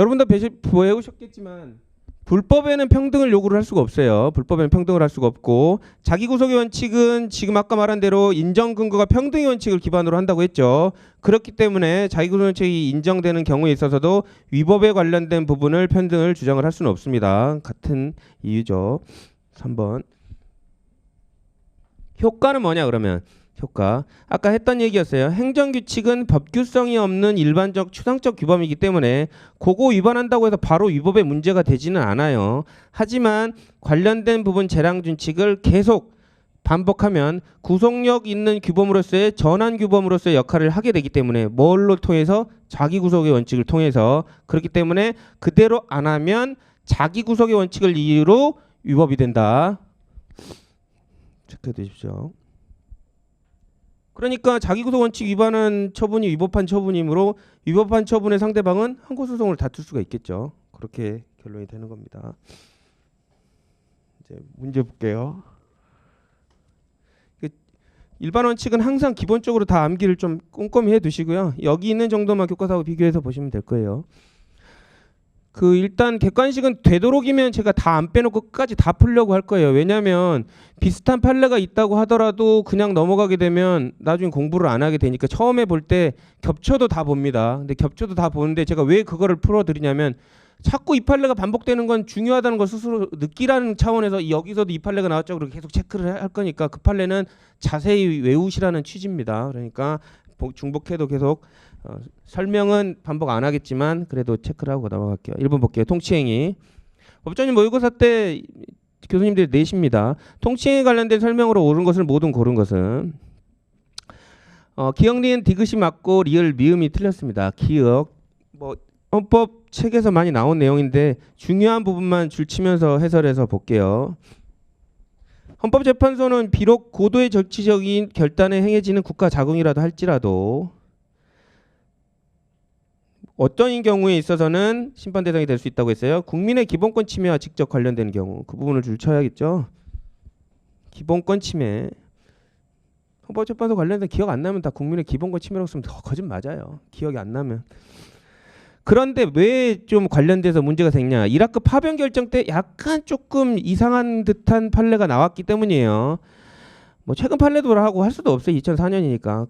여러분도 배우셨겠지만 불법에는 평등을 요구를 할 수가 없어요. 불법에는 평등을 할 수가 없고 자기 구속의 원칙은 지금 아까 말한 대로 인정 근거가 평등의 원칙을 기반으로 한다고 했죠. 그렇기 때문에 자기 구속 원칙이 인정되는 경우에 있어서도 위법에 관련된 부분을 평등을 주장을 할 수는 없습니다. 같은 이유죠. 3번. 효과는 뭐냐 그러면 효과. 아까 했던 얘기였어요. 행정규칙은 법규성이 없는 일반적 추상적 규범이기 때문에 그거 위반한다고 해서 바로 위법의 문제가 되지는 않아요. 하지만 관련된 부분 재량준칙을 계속 반복하면 구속력 있는 규범으로서의 전환 규범으로서의 역할을 하게 되기 때문에 뭘로 통해서 자기 구속의 원칙을 통해서 그렇기 때문에 그대로 안 하면 자기 구속의 원칙을 이유로 위법이 된다. 체크해 두십시오. 그러니까 자기구속 원칙 위반한 처분이 위법한 처분이므로 위법한 처분의 상대방은 항고소송을 다툴 수가 있겠죠. 그렇게 결론이 되는 겁니다. 이제 문제 볼게요. 일반 원칙은 항상 기본적으로 다 암기를 좀 꼼꼼히 해두시고요. 여기 있는 정도만 교과서하고 비교해서 보시면 될 거예요. 일단 객관식은 되도록이면 제가 다 안 빼놓고 끝까지 다 풀려고 할 거예요. 왜냐하면 비슷한 판례가 있다고 하더라도 그냥 넘어가게 되면 나중에 공부를 안 하게 되니까 처음에 볼 때 겹쳐도 다 봅니다. 근데 겹쳐도 다 보는데 제가 왜 그거를 풀어드리냐면 자꾸 이 판례가 반복되는 건 중요하다는 걸 스스로 느끼라는 차원에서 여기서도 이 판례가 나왔죠. 그렇게 계속 체크를 할 거니까 그 판례는 자세히 외우시라는 취지입니다. 그러니까 중복해도 계속 설명은 반복 안 하겠지만 그래도 체크를 하고 넘어갈게요. 1번 볼게요. 통치행위. 법조인 모의고사 때 교수님들이 내십니다. 통치행위 관련된 설명으로 옳은 것을 모든 고른 것은 기역 리은 디귿이 맞고 리을 미음이 틀렸습니다. 기역 헌법 책에서 많이 나온 내용인데 중요한 부분만 줄치면서 해설해서 볼게요. 헌법재판소는 비록 고도의 정치적인 결단에 행해지는 국가 자금이라도 할지라도 어떤 경우에 있어서는 심판 대상이 될 수 있다고 했어요. 국민의 기본권 침해와 직접 관련되는 경우. 그 부분을 줄쳐야겠죠. 기본권 침해. 헌법재판소 관련된 기억 안 나면 다 국민의 기본권 침해라고 쓰면 거짓 맞아요. 기억이 안 나면. 그런데 왜 좀 관련돼서 문제가 생기냐. 이라크 파병 결정 때 약간 조금 이상한 듯한 판례가 나왔기 때문이에요. 최근 판례도 하고 할 수도 없어요. 2004년이니까.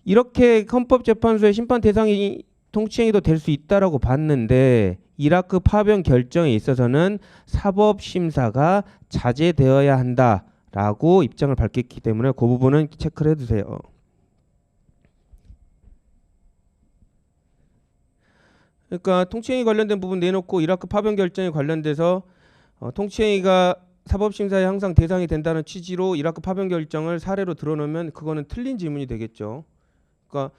이렇게 헌법재판소의 심판 대상이 통치행위도 될 수 있다라고 봤는데 이라크 파병 결정에 있어서는 사법심사가 자제되어야 한다라고 입장을 밝혔기 때문에 그 부분은 체크를 해두세요. 그러니까 통치행위 관련된 부분 내놓고 이라크 파병 결정에 관련돼서 통치행위가 사법심사에 항상 대상이 된다는 취지로 이라크 파병 결정을 사례로 들어놓으면 그거는 틀린 질문이 되겠죠. 그러니까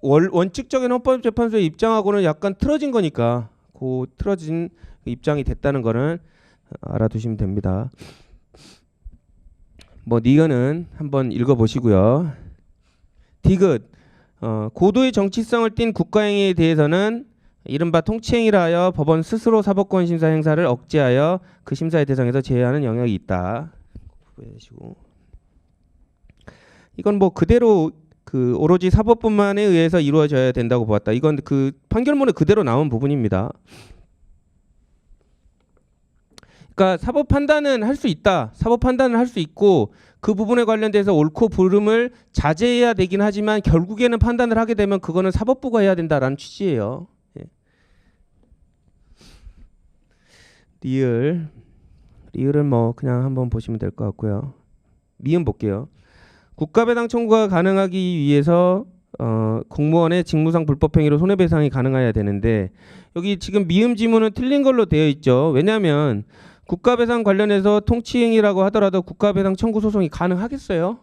원칙적인 헌법재판소의 입장하고는 약간 틀어진 거니까 그 틀어진 입장이 됐다는 거는 알아두시면 됩니다. 니은은 한번 읽어보시고요. 디귿 고도의 정치성을 띤 국가행위에 대해서는 이른바 통치행위라 하여 법원 스스로 사법권 심사 행사를 억제하여 그 심사의 대상에서 제외하는 영역이 있다. 이건 그대로 오로지 사법분만에 의해서 이루어져야 된다고 보았다. 이건 그 판결문에 그대로 나온 부분입니다. 그러니까 사법 판단은 할 수 있다. 사법 판단은 할 수 있고 그 부분에 관련돼서 옳고 그름을 자제해야 되긴 하지만 결국에는 판단을 하게 되면 그거는 사법부가 해야 된다라는 취지예요. 예. 리을은 그냥 한번 보시면 될 것 같고요. 미음 볼게요. 국가배당 청구가 가능하기 위해서 공무원의 직무상 불법행위로 손해배상이 가능해야 되는데 여기 지금 미음 지문은 틀린 걸로 되어 있죠. 왜냐하면 국가배상 관련해서 통치행위라고 하더라도 국가배상 청구 소송이 가능하겠어요?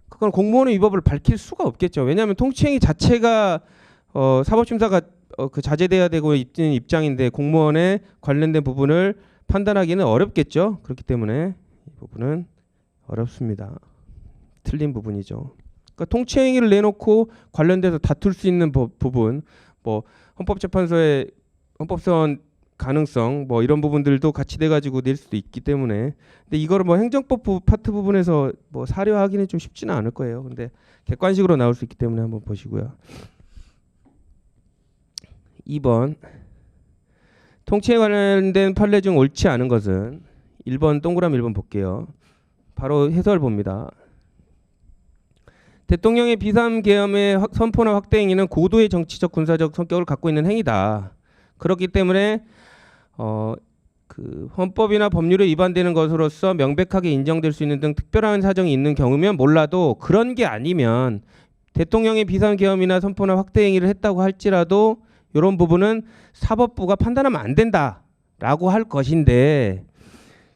그건 공무원의 위법을 밝힐 수가 없겠죠. 왜냐하면 통치행위 자체가 사법심사가 자제돼야 되고 있는 입장인데 공무원의 관련된 부분을 판단하기는 어렵겠죠. 그렇기 때문에 이 부분은 어렵습니다. 틀린 부분이죠. 그러니까 통치행위를 내놓고 관련돼서 다툴 수 있는 부분, 헌법재판소의 헌법소원 가능성 이런 부분들도 같이 돼가지고 낼 수도 있기 때문에 근데 이거를 행정법 파트 부분에서 사료하기는 좀 쉽지는 않을 거예요. 근데 객관식으로 나올 수 있기 때문에 한번 보시고요. 2번 통치에 관련된 판례 중 옳지 않은 것은 1번 동그라미 1번 볼게요. 바로 해설 봅니다. 대통령의 비상계엄의 선포나 확대 행위는 고도의 정치적 군사적 성격을 갖고 있는 행위다. 그렇기 때문에 헌법이나 법률에 위반되는 것으로서 명백하게 인정될 수 있는 등 특별한 사정이 있는 경우면 몰라도 그런 게 아니면 대통령의 비상계엄이나 선포나 확대 행위를 했다고 할지라도 이런 부분은 사법부가 판단하면 안 된다라고 할 것인데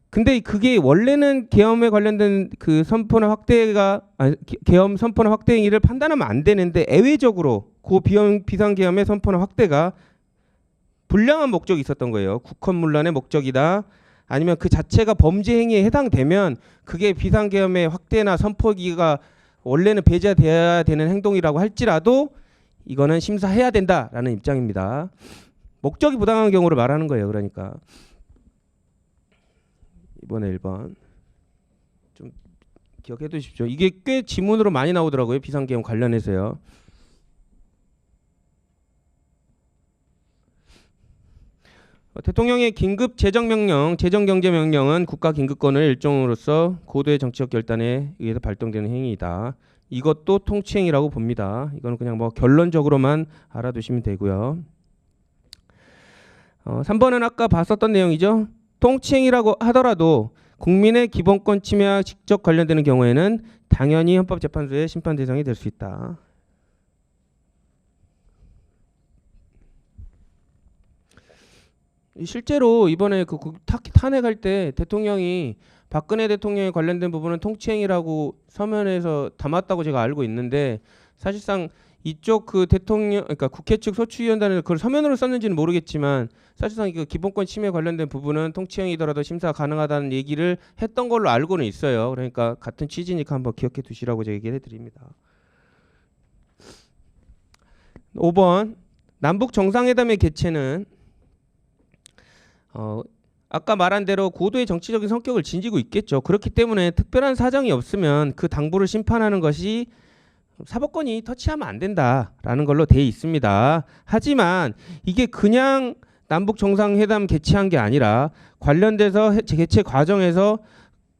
근데 그게 원래는 계엄에 관련된 선포나 확대가 계엄 선포나 확대 행위를 판단하면 안 되는데 애외적으로 비상계엄의 선포나 확대가 불량한 목적이 있었던 거예요. 국헌문란의 목적이다. 아니면 그 자체가 범죄 행위에 해당되면 그게 비상계엄의 확대나 선포기가 원래는 배제돼야 되는 행동이라고 할지라도 이거는 심사해야 된다라는 입장입니다. 목적이 부당한 경우를 말하는 거예요. 그러니까 이번에 1번 좀 기억해 두십시오. 이게 꽤 지문으로 많이 나오더라고요. 비상계엄 관련해서요. 대통령의 긴급 재정명령, 재정경제명령은 국가긴급권을 일종으로서 고도의 정치적 결단에 의해서 발동되는 행위이다. 이것도 통치행위라고 봅니다. 이거는 그냥 뭐 결론적으로만 알아두시면 되고요. 3번은 아까 봤었던 내용이죠. 통치행위라고 하더라도 국민의 기본권 침해와 직접 관련되는 경우에는 당연히 헌법재판소의 심판 대상이 될 수 있다. 실제로 이번에 그 탄핵할 때 대통령이 박근혜 대통령에 관련된 부분은 통치행위라고 서면에서 담았다고 제가 알고 있는데 사실상 이쪽 그 대통령 그러니까 국회 측 소추위원단을 그걸 서면으로 썼는지는 모르겠지만 사실상 그 기본권 침해 관련된 부분은 통치행위더라도 심사 가능하다는 얘기를 했던 걸로 알고는 있어요. 그러니까 같은 취지니까 한번 기억해 두시라고 제가 얘기를 해드립니다. 5번 남북 정상회담의 개최는 아까 말한 대로 고도의 정치적인 성격을 지니고 있겠죠. 그렇기 때문에 특별한 사정이 없으면 그 당부를 심판하는 것이 사법권이 터치하면 안 된다라는 걸로 돼 있습니다. 하지만 이게 그냥 남북 정상회담 개최한 게 아니라 관련돼서 개최 과정에서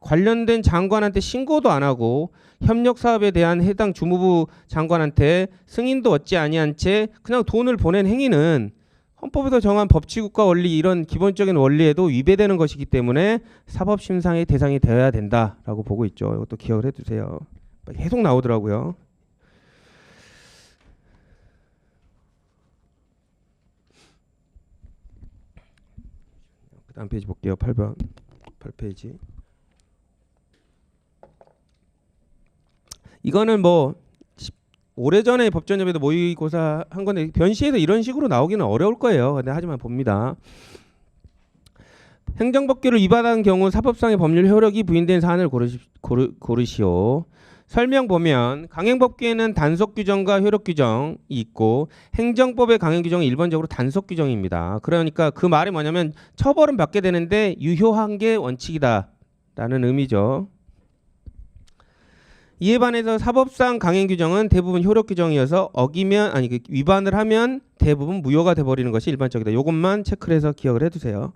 관련된 장관한테 신고도 안 하고 협력 사업에 대한 해당 주무부 장관한테 승인도 얻지 아니한 채 그냥 돈을 보낸 행위는 헌법에서 정한 법치국가 원리 이런 기본적인 원리에도 위배되는 것이기 때문에 사법심상의 대상이 되어야 된다라고 보고 있죠. 이것도 기억을 해두세요. 계속 나오더라고요. 그 다음 페이지 볼게요. 8번 8페이지. 이거는 뭐 오래전에 법전협에도 모의고사 한 건데 변시에서 이런 식으로 나오기는 어려울 거예요. 근데 하지만 봅니다. 행정법규를 위반한 경우 사법상의 법률 효력이 부인된 사안을 고르시오. 설명 보면 강행법규에는 단속 규정과 효력 규정이 있고 행정법의 강행 규정은 일반적으로 단속 규정입니다. 그러니까 그 말이 뭐냐면 처벌은 받게 되는데 유효한 게 원칙이다라는 의미죠. 이에 반해서 사법상 강행 규정은 대부분 효력 규정이어서 위반을 하면 대부분 무효가 돼버리는 것이 일반적이다. 이것만 체크를 해서 기억을 해두세요.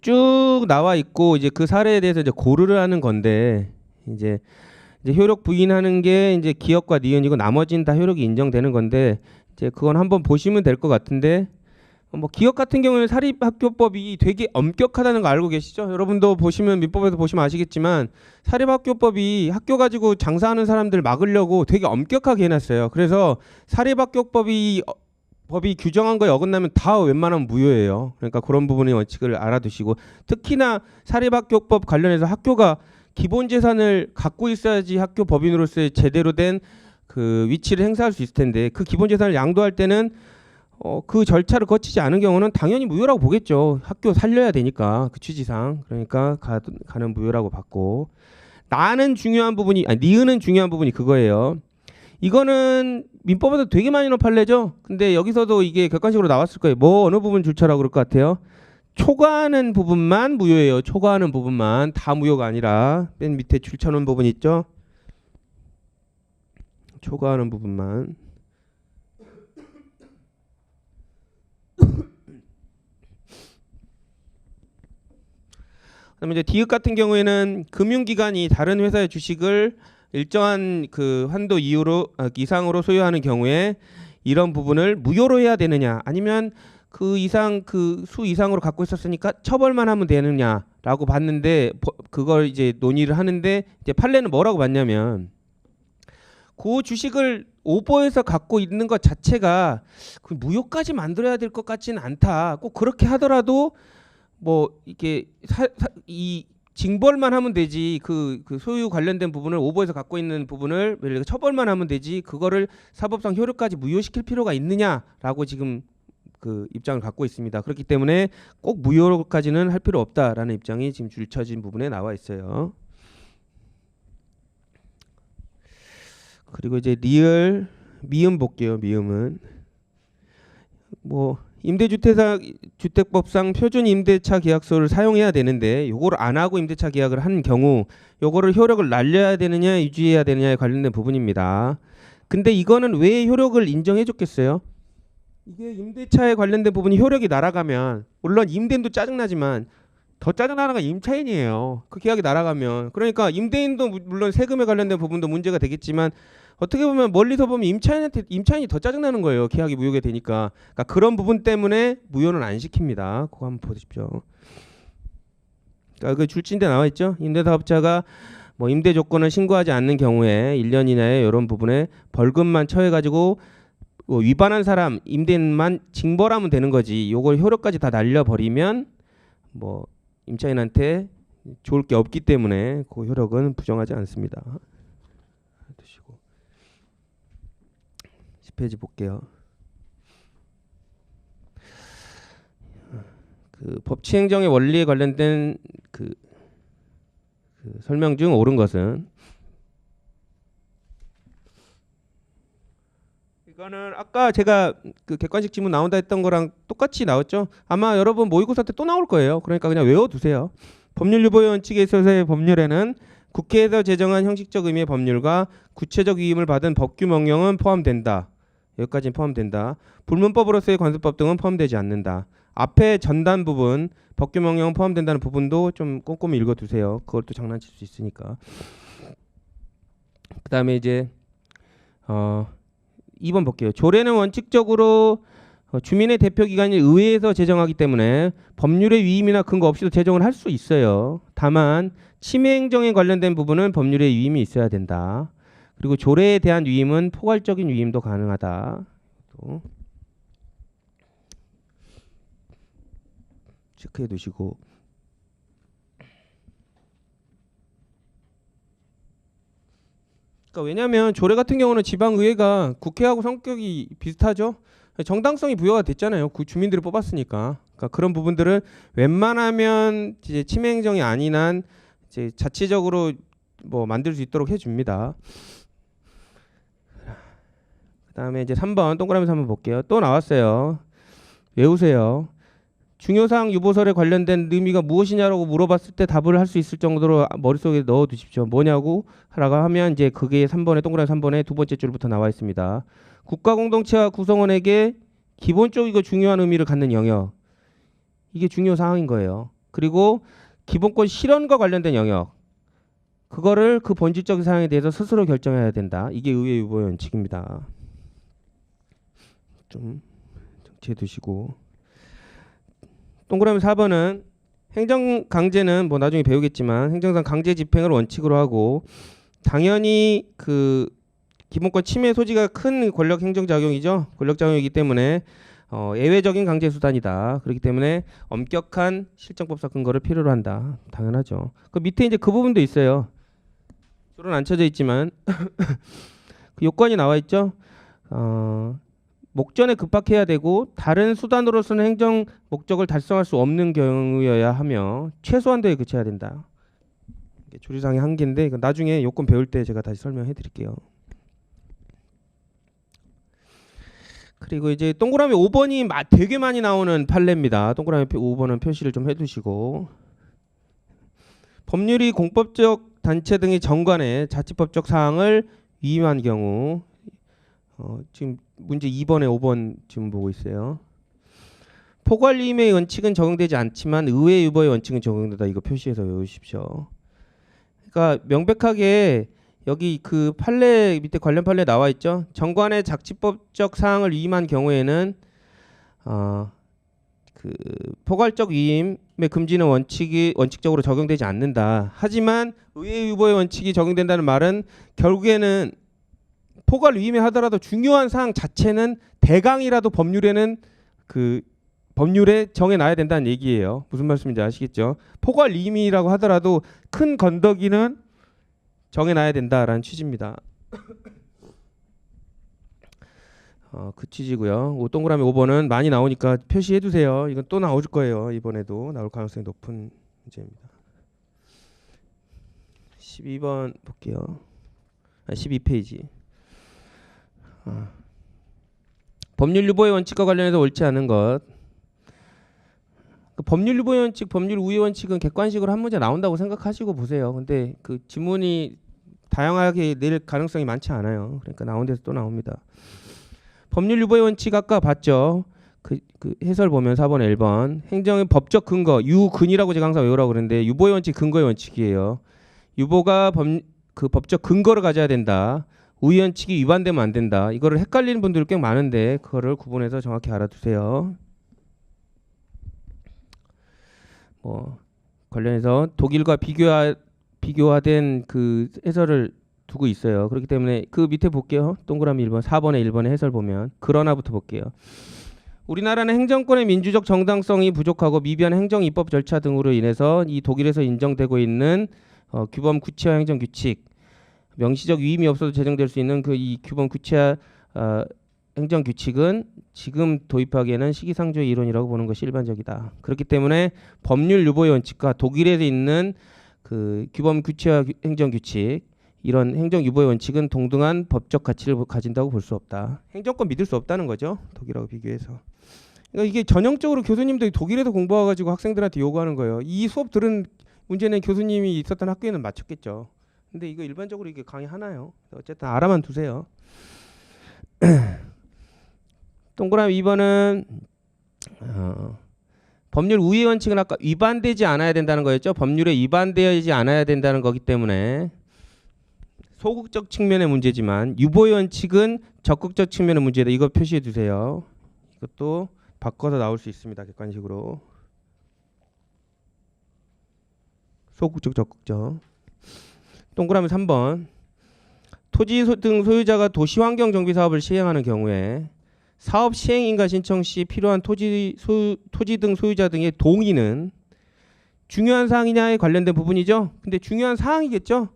쭉 나와 있고 이제 그 사례에 대해서 이제 고르를 하는 건데 이제 효력 부인하는 게 이제 기억과 니은이고 나머지는 다 효력이 인정되는 건데 이제 그건 한번 보시면 될 것 같은데. 뭐 기억 같은 경우는 사립학교법이 되게 엄격하다는 거 알고 계시죠? 여러분도 보시면 민법에서 보시면 아시겠지만 사립학교법이 학교 가지고 장사하는 사람들 막으려고 되게 엄격하게 해놨어요. 그래서 사립학교법이 규정한 거에 어긋나면 다 웬만하면 무효예요. 그러니까 그런 부분의 원칙을 알아두시고 특히나 사립학교법 관련해서 학교가 기본 재산을 갖고 있어야지 학교 법인으로서의 제대로 된 그 위치를 행사할 수 있을 텐데 그 기본 재산을 양도할 때는 그 절차를 거치지 않은 경우는 당연히 무효라고 보겠죠. 학교 살려야 되니까 그 취지상. 그러니까 가는 무효라고 봤고 니은은 중요한 부분이 그거예요. 이거는 민법에서 되게 많이 판례죠. 근데 여기서도 이게 객관식으로 나왔을 거예요. 뭐 어느 부분 줄처라고 그럴 것 같아요. 초과하는 부분만 무효예요. 초과하는 부분만 다 무효가 아니라 맨 밑에 줄쳐놓은 부분 있죠. 초과하는 부분만. 그다음에 이제 디귿 같은 경우에는 금융기관이 다른 회사의 주식을 일정한 그 한도 이상으로 소유하는 경우에 이런 부분을 무효로 해야 되느냐 아니면 그 수 이상으로 갖고 있었으니까 처벌만 하면 되느냐라고 봤는데 그걸 이제 논의를 하는데 이제 판례는 뭐라고 봤냐면 그 주식을 오버해서 갖고 있는 것 자체가 그 무효까지 만들어야 될 것 같지는 않다. 꼭 그렇게 하더라도 뭐 이렇게 이 징벌만 하면 되지 그 소유 관련된 부분을 오버해서 갖고 있는 부분을 처벌만 하면 되지 그거를 사법상 효력까지 무효시킬 필요가 있느냐라고 지금 그 입장을 갖고 있습니다. 그렇기 때문에 꼭 무효까지는 할 필요 없다라는 입장이 지금 줄쳐진 부분에 나와 있어요. 그리고 이제 리을 미음 볼게요. 미음은 뭐 주택법상 표준 임대차 계약서를 사용해야 되는데 요거를 안 하고 임대차 계약을 한 경우 요거를 효력을 날려야 되느냐 유지해야 되느냐에 관련된 부분입니다. 근데 이거는 왜 효력을 인정해 줬겠어요? 이게 임대차에 관련된 부분이 효력이 날아가면 물론 임대인도 짜증나지만 더 짜증나는 건 임차인이에요. 그 계약이 날아가면. 그러니까 임대인도 물론 세금에 관련된 부분도 문제가 되겠지만 어떻게 보면 멀리서 보면 임차인이 더 짜증나는 거예요. 계약이 무효가 되니까. 그러니까 그런 부분 때문에 무효는 안 시킵니다. 그거 한번 보십시오. 그러니까 그 줄진데 나와 있죠. 임대사업자가 뭐 임대 조건을 신고하지 않는 경우에 1년 이내에 이런 부분에 벌금만 처해가지고 뭐 위반한 사람 임대인만 징벌하면 되는 거지. 요걸 효력까지 다 날려버리면 뭐 임차인한테 좋을 게 없기 때문에 그 효력은 부정하지 않습니다. 드시고 10페이지 볼게요. 그 법치행정의 원리에 관련된 그 설명 중 옳은 것은 이거는 아까 제가 그 객관식 지문 나온다 했던 거랑 똑같이 나왔죠. 아마 여러분 모의고사 때 또 나올 거예요. 그러니까 그냥 외워두세요. 법률 유보의 원칙에 있어서의 법률에는 국회에서 제정한 형식적 의미의 법률과 구체적 위임을 받은 법규 명령은 포함된다. 여기까지는 포함된다. 불문법으로서의 관습법 등은 포함되지 않는다. 앞에 전단 부분 법규 명령은 포함된다는 부분도 좀 꼼꼼히 읽어두세요. 그걸 또 장난칠 수 있으니까. 그 다음에 이제 2번 볼게요. 조례는 원칙적으로 주민의 대표기관인 의회에서 제정하기 때문에 법률의 위임이나 근거 없이도 제정을 할 수 있어요. 다만 침해행정에 관련된 부분은 법률의 위임이 있어야 된다. 그리고 조례에 대한 위임은 포괄적인 위임도 가능하다. 또 체크해 두시고 그러니까 왜냐하면 조례 같은 경우는 지방의회가 국회하고 성격이 비슷하죠. 정당성이 부여가 됐잖아요. 그 주민들이 뽑았으니까. 그러니까 그런 부분들은 웬만하면 이제 침해행정이 아닌 한 이제 자체적으로 뭐 만들 수 있도록 해줍니다. 그다음에 이제 3번 동그라미 3번 볼게요. 또 나왔어요. 외우세요. 중요사항 유보설에 관련된 의미가 무엇이냐라고 물어봤을 때 답을 할 수 있을 정도로 머릿속에 넣어 두십시오. 뭐냐고 라고 하면 이제 그게 3번에 동그라미 3번에 두 번째 줄부터 나와 있습니다. 국가 공동체와 구성원에게 기본적이고 중요한 의미를 갖는 영역. 이게 중요 사항인 거예요. 그리고 기본권 실현과 관련된 영역. 그거를 그 본질적 사항에 대해서 스스로 결정해야 된다. 이게 의회 유보의 원칙입니다. 좀 정치해 두시고. 동그라미 4번은 행정 강제는 뭐 나중에 배우겠지만 행정상 강제 집행을 원칙으로 하고 당연히 그 기본권 침해 소지가 큰 권력 행정 작용이죠. 권력 작용이기 때문에 예외적인 강제 수단이다. 그렇기 때문에 엄격한 실정법상 근거를 필요로 한다. 당연하죠. 그 밑에 이제 그 부분도 있어요. 줄은 안 쳐져 있지만 그 요건이 나와 있죠. 목전에 급박해야 되고 다른 수단으로서는 행정 목적을 달성할 수 없는 경우여야 하며 최소한도에 그쳐야 된다. 이게 조리상의 한계인데 이거 나중에 요건 배울 때 제가 다시 설명해 드릴게요. 그리고 이제 동그라미 5번이 되게 많이 나오는 판례입니다. 동그라미 5번은 표시를 좀 해두시고 법률이 공법적 단체 등의 정관에 자치법적 사항을 위임한 경우 지금 문제 2번에 5번 지금 보고 있어요. 포괄위임의 원칙은 적용되지 않지만 의회 유보의 원칙은 적용된다. 이거 표시해서 외우십시오. 그러니까 명백하게 여기 그 판례 밑에 관련 판례 나와 있죠. 정관의 자치법적 사항을 위임한 경우에는 그 포괄적 위임의 금지는 원칙적으로 적용되지 않는다. 하지만 의회 유보의 원칙이 적용된다는 말은 결국에는 포괄 위임에 하더라도 중요한 사항 자체는 대강이라도 법률에 정해놔야 된다는 얘기예요. 무슨 말씀인지 아시겠죠? 포괄 위임이라고 하더라도 큰 건더기는 정해놔야 된다라는 취지입니다. 그 취지고요. 동그라미 5번은 많이 나오니까 표시해두세요. 이건 또 나올 거예요. 이번에도 나올 가능성이 높은 문제입니다. 12번 볼게요. 12페이지. 법률 유보의 원칙과 관련해서 옳지 않은 것. 그 법률 유보의 원칙, 법률 우회 원칙은 객관식으로 한 문제 나온다고 생각하시고 보세요. 근데 그 지문이 다양하게 낼 가능성이 많지 않아요. 그러니까 나온 데서 또 나옵니다. 법률 유보의 원칙 아까 봤죠. 그 해설 보면 4번에 1번 행정의 법적 근거 유근이라고 제가 항상 외우라고 그러는데 유보의 원칙 근거의 원칙이에요. 유보가 법적 근거를 가져야 된다. 우회 원칙이 위반되면 안 된다. 이거를 헷갈리는 분들이 꽤 많은데 그거를 구분해서 정확히 알아두세요. 관련해서 독일과 비교화된 그 해설을 두고 있어요. 그렇기 때문에 그 밑에 볼게요. 동그라미 1번, 4번에 1번의 해설 보면 그러나부터 볼게요. 우리나라는 행정권의 민주적 정당성이 부족하고 미비한 행정 입법 절차 등으로 인해서 이 독일에서 인정되고 있는 규범 구체화 행정 규칙, 명시적 위임이 없어도 제정될 수 있는 그 이 규범 구체화 행정 규칙은 지금 도입하기에는 시기상조의 이론이라고 보는 것이 일반적이다. 그렇기 때문에 법률 유보의 원칙과 독일에서 있는 그 규범 구체화 행정 규칙 이런 행정 유보의 원칙은 동등한 법적 가치를 가진다고 볼 수 없다. 행정권 믿을 수 없다는 거죠. 독일하고 비교해서. 그러니까 이게 전형적으로 교수님들이 독일에서 공부와가지고 학생들한테 요구하는 거예요. 이 수업 들은 문제는 교수님이 있었던 학교에는 맞췄겠죠. 근데 이거 일반적으로 이게 강의하나요? 어쨌든 알아만 두세요. 동그라미 2번은 법률 우회 원칙은 아까 위반되지 않아야 된다는 거였죠. 법률에 위반되지 않아야 된다는 거기 때문에 소극적 측면의 문제지만 유보의 원칙은 적극적 측면의 문제다. 이거 표시해 두세요. 이것도 바꿔서 나올 수 있습니다. 객관식으로. 소극적 적극적. 동그라미 3번. 토지 등 소유자가 도시환경 정비 사업을 시행하는 경우에 사업 시행 인가 신청 시 필요한 토지 등 소유자 등의 동의는 중요한 사항이냐에 관련된 부분이죠. 근데 중요한 사항이겠죠.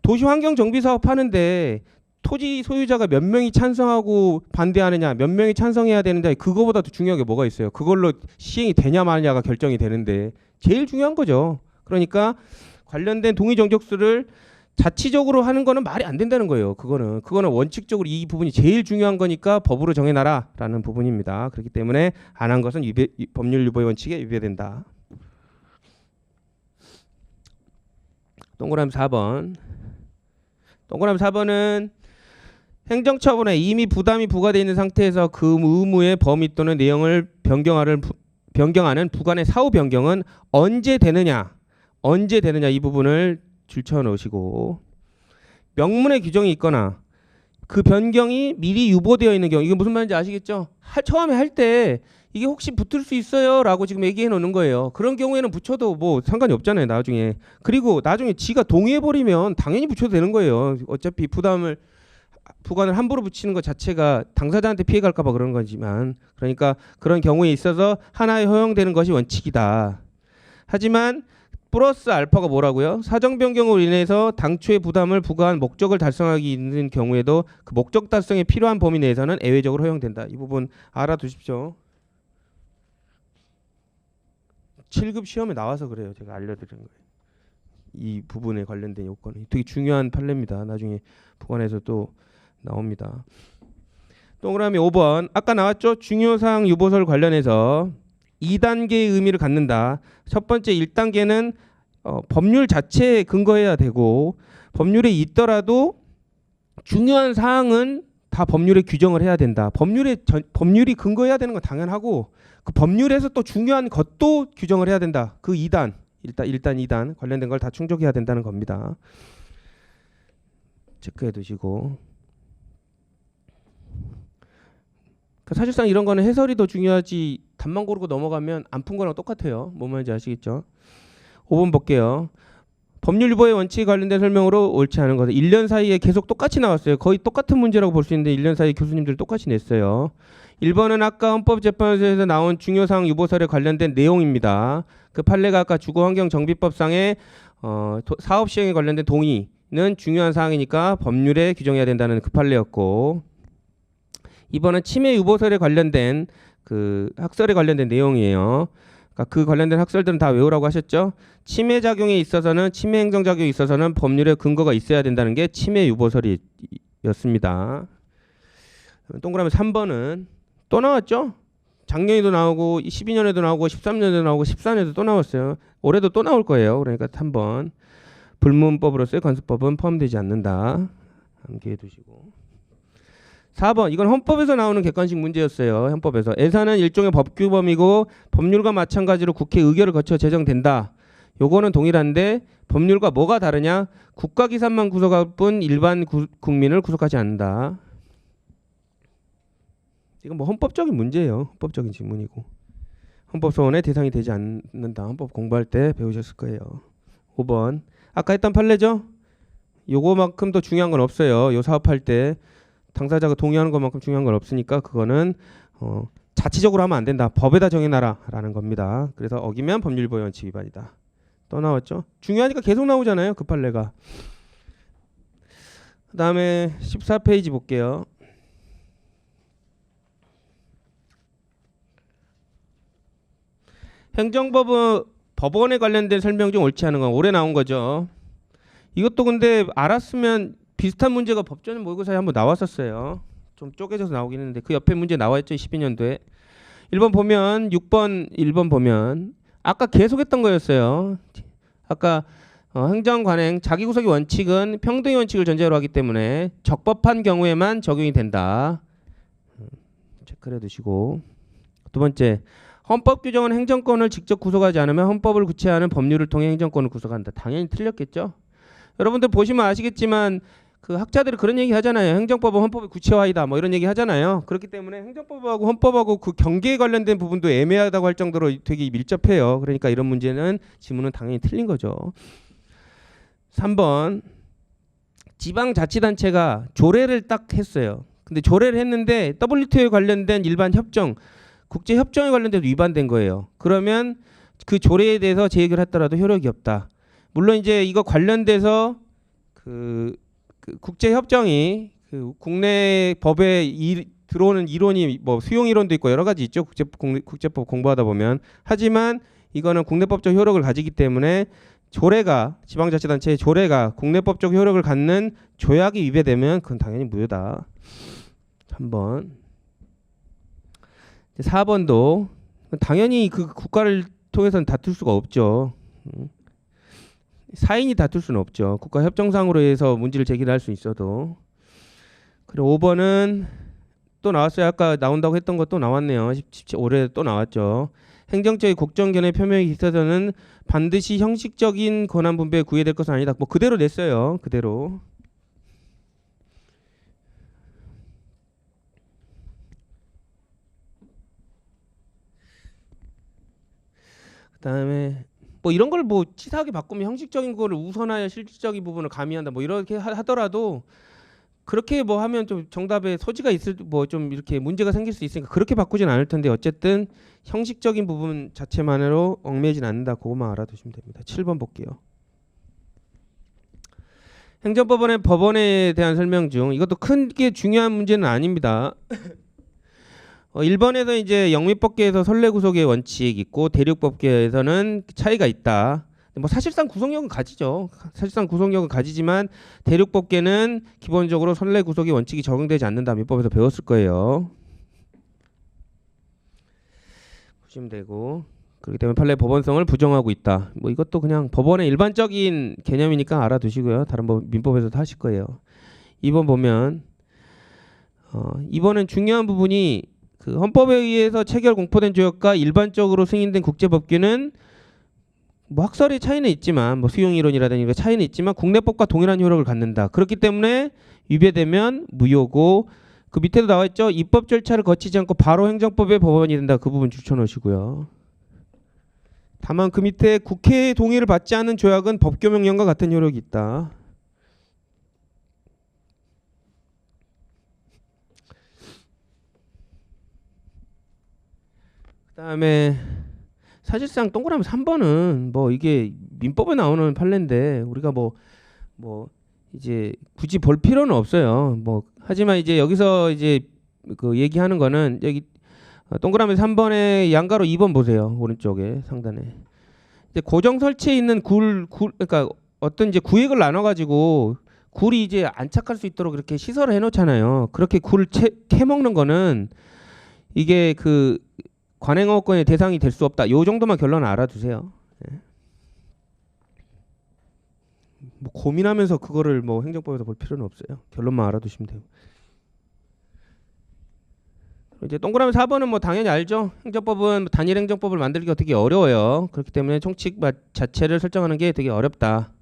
도시환경 정비 사업 하는데 토지 소유자가 몇 명이 찬성하고 반대하느냐, 몇 명이 찬성해야 되는데 그거보다 더 중요한 게 뭐가 있어요. 그걸로 시행이 되냐 마냐가 결정이 되는데 제일 중요한 거죠. 그러니까 관련된 동의 정족수를 자치적으로 하는 거는 말이 안 된다는 거예요. 그거는 원칙적으로 이 부분이 제일 중요한 거니까 법으로 정해놔라라는 부분입니다. 그렇기 때문에 안 한 것은 법률 유보의 원칙에 위배된다. 동그라미 4번. 동그라미 4번은 행정처분에 이미 부담이 부과되어 있는 상태에서 그 의무의 범위 또는 내용을 변경하는 부관의 사후 변경은 언제 되느냐 이 부분을 줄쳐 놓으시고 명문의 규정이 있거나 그 변경이 미리 유보되어 있는 경우 이게 무슨 말인지 아시겠죠? 처음에 할 때 이게 혹시 붙을 수 있어요 라고 지금 얘기해 놓는 거예요. 그런 경우에는 붙여도 뭐 상관이 없잖아요. 나중에. 그리고 나중에 지가 동의해버리면 당연히 붙여도 되는 거예요. 어차피 부관을 함부로 붙이는 것 자체가 당사자한테 피해갈까 봐 그런 거지만 그러니까 그런 경우에 있어서 하나에 허용되는 것이 원칙이다. 하지만 플러스 알파가 뭐라고요? 사정 변경으로 인해서 당초의 부담을 부과한 목적을 달성하기 있는 경우에도 그 목적 달성에 필요한 범위 내에서는 예외적으로 허용된다. 이 부분 알아두십시오. 7급 시험에 나와서 그래요. 제가 알려드린 거예요. 이 부분에 관련된 요건이 되게 중요한 판례입니다. 나중에 부관에서 또 나옵니다. 동그라미 5번. 아까 나왔죠? 중요사항 유보설 관련해서 2단계의 의미를 갖는다. 첫 번째 1단계는 법률 자체에 근거해야 되고 법률에 있더라도 중요한 사항은 다 법률에 규정을 해야 된다. 법률이 근거해야 되는 건 당연하고 그 법률에서 또 중요한 것도 규정을 해야 된다. 그 2단, 2단 관련된 걸 다 충족해야 된다는 겁니다. 체크해 두시고. 사실상 이런 거는 해설이 더 중요하지 답만 고르고 넘어가면 안 푼 거랑 똑같아요. 뭔 말인지 아시겠죠? 5번 볼게요. 법률 유보의 원칙에 관련된 설명으로 옳지 않은 것은 1년 사이에 계속 똑같이 나왔어요. 거의 똑같은 문제라고 볼 수 있는데 1년 사이에 교수님들이 똑같이 냈어요. 1번은 아까 헌법재판소에서 나온 중요사항 유보설에 관련된 내용입니다. 그 판례가 아까 주거환경정비법상의 사업 시행에 관련된 동의는 중요한 사항이니까 법률에 규정해야 된다는 그 판례였고 2번은 침해 유보설에 관련된 그 학설에 관련된 내용이에요. 그러니까 그 관련된 학설들은 다 외우라고 하셨죠. 침해 작용에 있어서는 침해 행정 작용에 있어서는 법률에 근거가 있어야 된다는 게 침해 유보설이었습니다. 동그라미 3번은 또 나왔죠? 작년에도 나오고 12년에도 나오고 13년에도 나오고 14년에도 또 나왔어요. 올해도 또 나올 거예요. 그러니까 3번 불문법으로서의 관습법은 포함되지 않는다. 암기해 두시고. 4번 이건 헌법에서 나오는 객관식 문제였어요. 헌법에서 예산은 일종의 법규범이고 법률과 마찬가지로 국회 의결을 거쳐 제정된다. 요거는 동일한데 법률과 뭐가 다르냐? 국가기산만 구속할 뿐 일반 국민을 구속하지 않는다. 이건 뭐 헌법적인 문제예요. 헌법적인 질문이고 헌법 소원의 대상이 되지 않는다. 헌법 공부할 때 배우셨을 거예요. 5번 아까 했던 판례죠? 요거만큼 더 중요한 건 없어요. 요 사업할 때 당사자가 동의하는 것만큼 중요한 건 없으니까 그거는 자치적으로 하면 안 된다. 법에다 정해놔라 라는 겁니다. 그래서 어기면 법률보호 원칙 위반이다. 또 나왔죠? 중요하니까 계속 나오잖아요. 그 판례가. 그 다음에 14페이지 볼게요. 행정법은 법원에 관련된 설명 중 옳지 않은 건 올해 나온 거죠. 이것도 근데 알았으면 비슷한 문제가 법전 모의고사에 한번 나왔었어요. 좀 쪼개져서 나오긴 했는데 그 옆에 문제 나와있죠. 12년도에. 1번 보면 6번 1번 보면 아까 계속했던 거였어요. 아까 행정관행 자기구속의 원칙은 평등의 원칙을 전제로 하기 때문에 적법한 경우에만 적용이 된다. 체크해 두시고. 두 번째 헌법 규정은 행정권을 직접 구속하지 않으면 헌법을 구체하는 법률을 통해 행정권을 구속한다. 당연히 틀렸겠죠. 여러분들 보시면 아시겠지만 그 학자들이 그런 얘기 하잖아요. 행정법은 헌법의 구체화이다. 뭐 이런 얘기 하잖아요. 그렇기 때문에 행정법하고 헌법하고 그 경계에 관련된 부분도 애매하다고 할 정도로 되게 밀접해요. 그러니까 이런 문제는 지문은 당연히 틀린 거죠. 3번 지방자치단체가 조례를 딱 했어요. 근데 조례를 했는데 WTO에 관련된 일반 협정 국제협정에 관련돼서 위반된 거예요. 그러면 그 조례에 대해서 재의결을 했더라도 효력이 없다. 물론 이제 이거 관련돼서 그 국제협정이 그 국내 법에 들어오는 이론이 뭐 수용 이론도 있고 여러 가지 있죠. 국제법 공부하다 보면. 하지만 이거는 국내법적 효력을 가지기 때문에 조례가 지방자치단체의 조례가 국내법적 효력을 갖는 조약이 위배되면 그건 당연히 무효다. 3번. 4번도 당연히 그 국가를 통해서는 다툴 수가 없죠. 사인이 다툴 수는 없죠. 국가 협정상으로 해서 문제를 제기할 수 있어도. 그리고 5번은 또 나왔어요. 아까 나온다고 했던 것도 나왔네요. 올해 또 나왔죠. 행정적인 국정견해 표명에 있어서는 반드시 형식적인 권한 분배에 구애될 것은 아니다. 뭐 그대로 냈어요. 그대로. 그다음에 뭐 이런 걸 뭐 치사하게 바꾸면 형식적인 거를 우선하여 실질적인 부분을 가미한다. 뭐 이렇게 하더라도 그렇게 뭐 하면 좀 정답에 소지가 있을 뭐 좀 이렇게 문제가 생길 수 있으니까 그렇게 바꾸진 않을 텐데 어쨌든 형식적인 부분 자체만으로 얽매이진 않는다. 그것만 알아두시면 됩니다. 7번 볼게요. 행정법원의 법원에 대한 설명 중 이것도 크게 중요한 문제는 아닙니다. 1번에서 이제 영미법계에서 선례구속의 원칙 있고 대륙법계에서는 차이가 있다. 뭐 사실상 구속력은 가지죠. 사실상 구속력은 가지지만 대륙법계는 기본적으로 선례구속의 원칙이 적용되지 않는다. 민법에서 배웠을 거예요. 보시면 되고. 그렇기 때문에 판례 법원성을 부정하고 있다. 뭐 이것도 그냥 법원의 일반적인 개념이니까 알아두시고요. 다른 민법에서도 하실 거예요. 2번 보면 2번은 중요한 부분이 그 헌법에 의해서 체결 공포된 조약과 일반적으로 승인된 국제법규는 뭐 학설의 차이는 있지만 뭐 수용 이론이라든가 차이는 있지만 국내법과 동일한 효력을 갖는다. 그렇기 때문에 위배되면 무효고 그 밑에도 나와 있죠. 입법 절차를 거치지 않고 바로 행정법의 법원이 된다. 그 부분 줄쳐놓으시고요. 다만 그 밑에 국회의 동의를 받지 않은 조약은 법규 명령과 같은 효력이 있다. 그다음에 사실상 동그라미 3번은 뭐 이게 민법에 나오는 판례인데 우리가 뭐 이제 굳이 볼 필요는 없어요. 뭐 하지만 이제 여기서 이제 그 얘기하는 거는 여기 동그라미 3번에 양가로 2번 보세요. 오른쪽에 상단에. 이제 고정 설치에 있는 그러니까 어떤 이제 구획을 나눠 가지고 굴이 이제 안착할 수 있도록 그렇게 시설을 해놓잖아요. 그렇게 굴을 캐먹는 거는 이게 그 관행어권의 대상이 될 수 없다. 요 정도만 결론을 알아두세요. 예. 뭐 고민하면서 그거를 뭐 행정법에서 볼 필요는 없어요. 결론만 알아두시면 돼요. 이제 동그라미 4번은 뭐 당연히 알죠. 행정법은 단일 행정법을 만들기가 되게 어려워요. 그렇기 때문에 총칙 자체를 설정하는 게 되게 어렵다.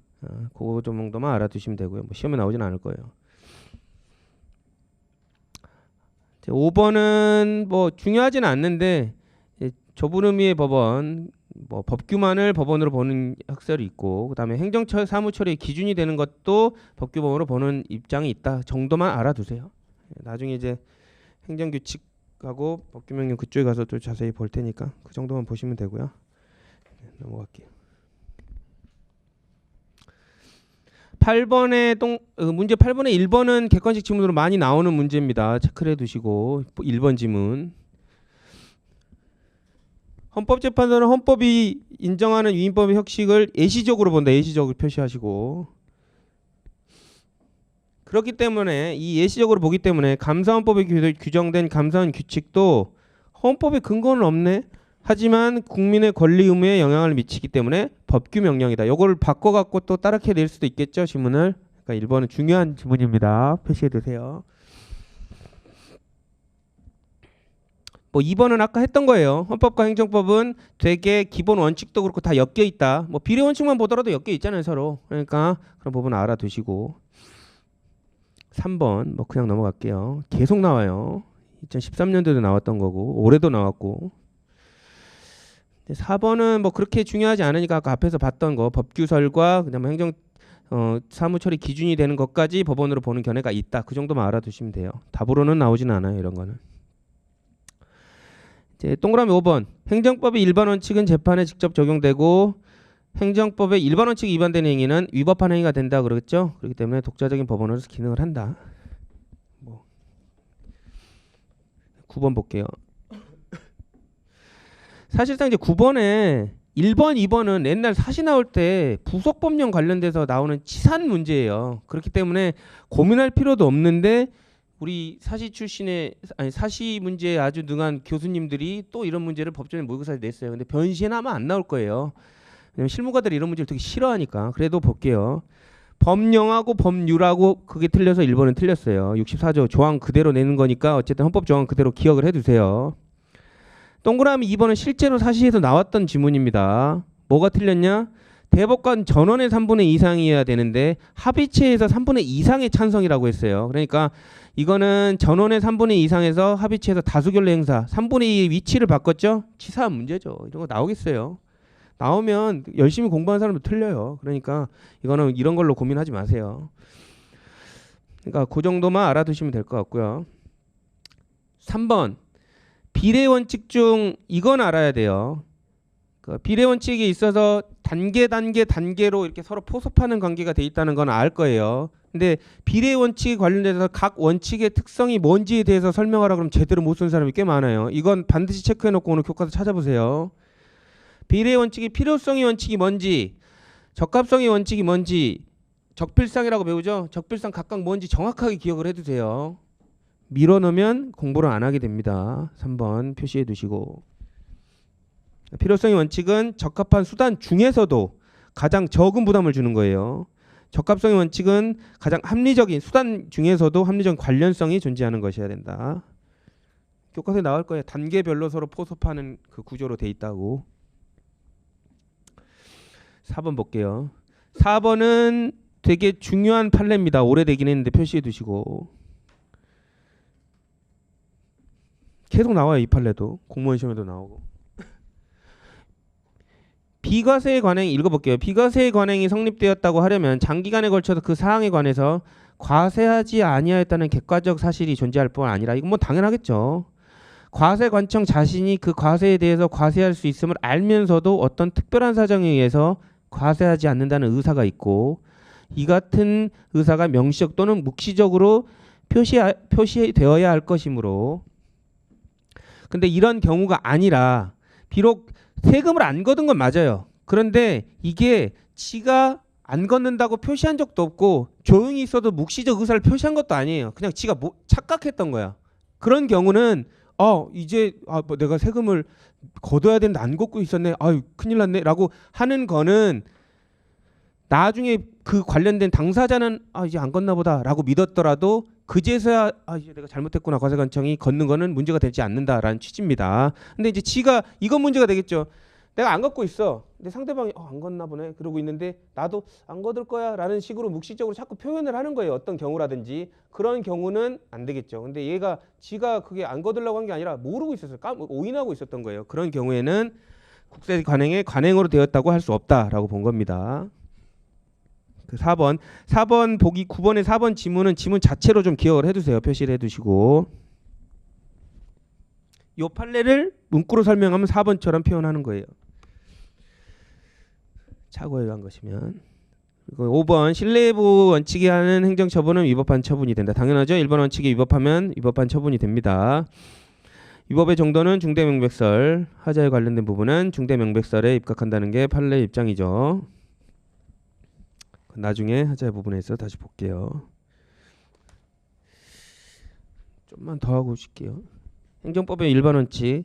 그 정도만 알아두시면 되고요. 뭐 시험에 나오진 않을 거예요. 5번은 뭐 중요하진 않는데 좁은 의미의 법원, 뭐 법규만을 법원으로 보는 학설이 있고, 그다음에 행정처 사무처리의 기준이 되는 것도 법규법으로 보는 입장이 있다 정도만 알아두세요. 나중에 이제 행정규칙하고 법규명령 그쪽에 가서 또 자세히 볼 테니까 그 정도만 보시면 되고요. 넘어갈게요. 8번의 문제 8번의 1번은 객관식 지문으로 많이 나오는 문제입니다. 체크를 해두시고 1번 지문. 헌법재판소는 헌법이 인정하는 위임법의 형식을 예시적으로 본다. 예시적으로 표시하시고. 그렇기 때문에 이 예시적으로 보기 때문에 감사헌법에 규정된 감사원 규칙도 헌법에 근거는 없네. 하지만 국민의 권리 의무에 영향을 미치기 때문에 법규 명령이다. 요거를 바꿔갖고 또 따르게 낼 수도 있겠죠. 지문을. 그러니까 1번은 중요한 지문입니다. 표시해 두세요. 뭐 2번은 아까 했던 거예요. 헌법과 행정법은 되게 기본 원칙도 그렇고 다 엮여 있다. 뭐 비례 원칙만 보더라도 엮여 있잖아요, 서로. 그러니까 그런 부분 알아두시고. 3번 뭐 그냥 넘어갈게요. 계속 나와요. 2013년도에도 나왔던 거고 올해도 나왔고. 4번은 뭐 그렇게 중요하지 않으니까 아까 앞에서 봤던 거 법규설과 그다음에 행정 사무처리 기준이 되는 것까지 법원으로 보는 견해가 있다. 그 정도만 알아두시면 돼요. 답으로는 나오지는 않아요, 이런 거는. 이제 동그라미 5번. 행정법의 일반 원칙은 재판에 직접 적용되고 행정법의 일반 원칙이 위반되는 행위는 위법한 행위가 된다 그러겠죠. 그렇기 때문에 독자적인 법원으로서 기능을 한다. 뭐 9번 볼게요. 사실상 이제 9번에 1번, 2번은 옛날 사시 나올 때 부속법령 관련돼서 나오는 치산 문제예요. 그렇기 때문에 고민할 필요도 없는데 우리 사시 출신의 사시 문제에 아주 능한 교수님들이 또 이런 문제를 법정에 모의고사에 냈어요. 근데 변시에는 아마 안 나올 거예요. 왜냐면 실무가들이 이런 문제를 되게 싫어하니까. 그래도 볼게요. 법령하고 법률하고 그게 틀려서 1번은 틀렸어요. 64조 조항 그대로 내는 거니까 어쨌든 헌법 조항 그대로 기억을 해두세요. 동그라미 2번은 실제로 사시에서 나왔던 지문입니다. 뭐가 틀렸냐? 대법관 전원의 3분의 2 이상이어야 되는데 합의체에서 3분의 2 이상의 찬성이라고 했어요. 그러니까 이거는 전원의 3분의 2 이상에서 합의체에서 다수결로 행사 3분의 2의 위치를 바꿨죠? 치사한 문제죠. 이런 거 나오겠어요. 나오면 열심히 공부하는 사람도 틀려요. 그러니까 이거는 이런 걸로 고민하지 마세요. 그러니까 그 정도만 알아두시면 될 것 같고요. 3번 비례 원칙 중 이건 알아야 돼요. 그 비례 원칙에 있어서 단계로 이렇게 서로 포섭하는 관계가 돼 있다는 건 알 거예요. 근데 비례 원칙에 관련돼서 각 원칙의 특성이 뭔지에 대해서 설명하라 그러면 제대로 못 쓴 사람이 꽤 많아요. 이건 반드시 체크해놓고 오늘 교과서 찾아보세요. 비례 원칙의 필요성의 원칙이 뭔지, 적합성의 원칙이 뭔지, 적필상이라고 배우죠. 적필상 각각 뭔지 정확하게 기억을 해두세요. 밀어넣으면 공부를 안 하게 됩니다. 3번 표시해 두시고. 필요성의 원칙은 적합한 수단 중에서도 가장 적은 부담을 주는 거예요. 적합성의 원칙은 가장 합리적인 수단 중에서도 합리적 관련성이 존재하는 것이어야 된다. 교과서에 나올 거예요. 단계별로 서로 포섭하는 그 구조로 돼 있다고. 4번 볼게요. 4번은 되게 중요한 판례입니다. 오래되긴 했는데 표시해 두시고. 계속 나와요. 이 판례도. 공무원 시험에도 나오고. 비과세의 관행 읽어볼게요. 비과세의 관행이 성립되었다고 하려면 장기간에 걸쳐서 그 사항에 관해서 과세하지 아니하였다는 객관적 사실이 존재할 뿐 아니라 이건 뭐 당연하겠죠. 과세관청 자신이 그 과세에 대해서 과세할 수 있음을 알면서도 어떤 특별한 사정에 의해서 과세하지 않는다는 의사가 있고 이 같은 의사가 명시적 또는 묵시적으로 표시되어야 할 것이므로 근데 이런 경우가 아니라 비록 세금을 안 걷은 건 맞아요. 그런데 이게 지가 안 걷는다고 표시한 적도 없고 조용히 있어도 묵시적 의사를 표시한 것도 아니에요. 그냥 지가 착각했던 거야. 그런 경우는 이제 뭐 내가 세금을 걷어야 되는데 안 걷고 있었네. 아유 큰일 났네라고 하는 거는 나중에 그 관련된 당사자는 이제 안 걷나 보다라고 믿었더라도 그제서야 이제 내가 잘못했구나 과세관청이 걷는 거는 문제가 되지 않는다라는 취지입니다. 근데 이제 지가 이건 문제가 되겠죠. 내가 안 걷고 있어. 근데 상대방이 안 걷나 보네 그러고 있는데 나도 안 걷을 거야 라는 식으로 묵시적으로 자꾸 표현을 하는 거예요. 어떤 경우라든지. 그런 경우는 안 되겠죠. 근데 얘가 지가 그게 안 걷으려고 한 게 아니라 모르고 있었어요. 오인하고 있었던 거예요. 그런 경우에는 국세 관행에 관행으로 되었다고 할 수 없다라고 본 겁니다. 그 4번 보기 9번의 4번 지문은 지문 자체로 좀 기억을 해두세요. 표시를 해두시고 요 판례를 문구로 설명하면 4번처럼 표현하는 거예요. 착오에 의한 것이면. 그리고 5번 신뢰보호 원칙에 하는 행정처분은 위법한 처분이 된다. 당연하죠. 1번 원칙에 위법하면 위법한 처분이 됩니다. 위법의 정도는 중대명백설, 하자에 관련된 부분은 중대명백설에 입각한다는 게 판례 입장이죠. 나중에 하자의 부분에서 다시 볼게요. 좀만 더 하고 오실게요. 행정법의 1번 원칙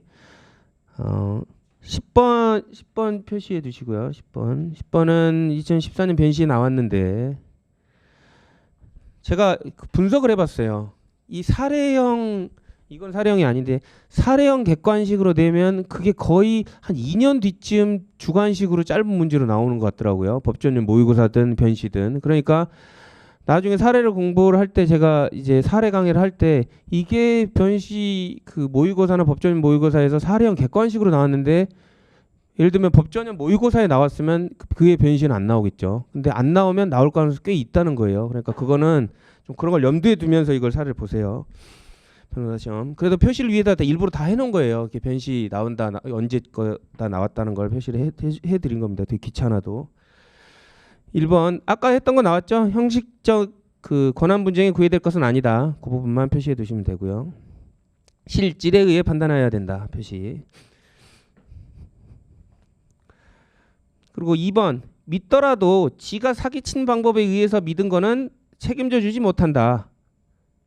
10번 표시해 두시고요. 10번은 2014년 변시에 나왔는데 제가 분석을 해봤어요. 이 사례형 이건 사례형이 아닌데 사례형 객관식으로 되면 그게 거의 한 2년 뒤쯤 주관식으로 짧은 문제로 나오는 것 같더라고요. 법전용 모의고사든 변시든. 그러니까 나중에 사례를 공부를 할 때 제가 이제 사례 강의를 할 때 이게 변시 그 모의고사나 법전용 모의고사에서 사례형 객관식으로 나왔는데 예를 들면 법전용 모의고사에 나왔으면 그의 변시는 안 나오겠죠. 근데 안 나오면 나올 가능성이 꽤 있다는 거예요. 그러니까 그거는 좀 그런 걸 염두에 두면서 이걸 사례를 보세요. 변호사 시험. 그래도 표시를 위에다 일부러 다 해놓은 거예요. 이렇게 변시 나온다, 언제 거다 나왔다는 걸 표시를 해드린 겁니다. 되게 귀찮아도. 1번 아까 했던 거 나왔죠? 형식적 그 권한 분쟁에 구애될 것은 아니다. 그 부분만 표시해 두시면 되고요. 실질에 의해 판단해야 된다. 표시. 그리고 2번 믿더라도 지가 사기친 방법에 의해서 믿은 거는 책임져 주지 못한다.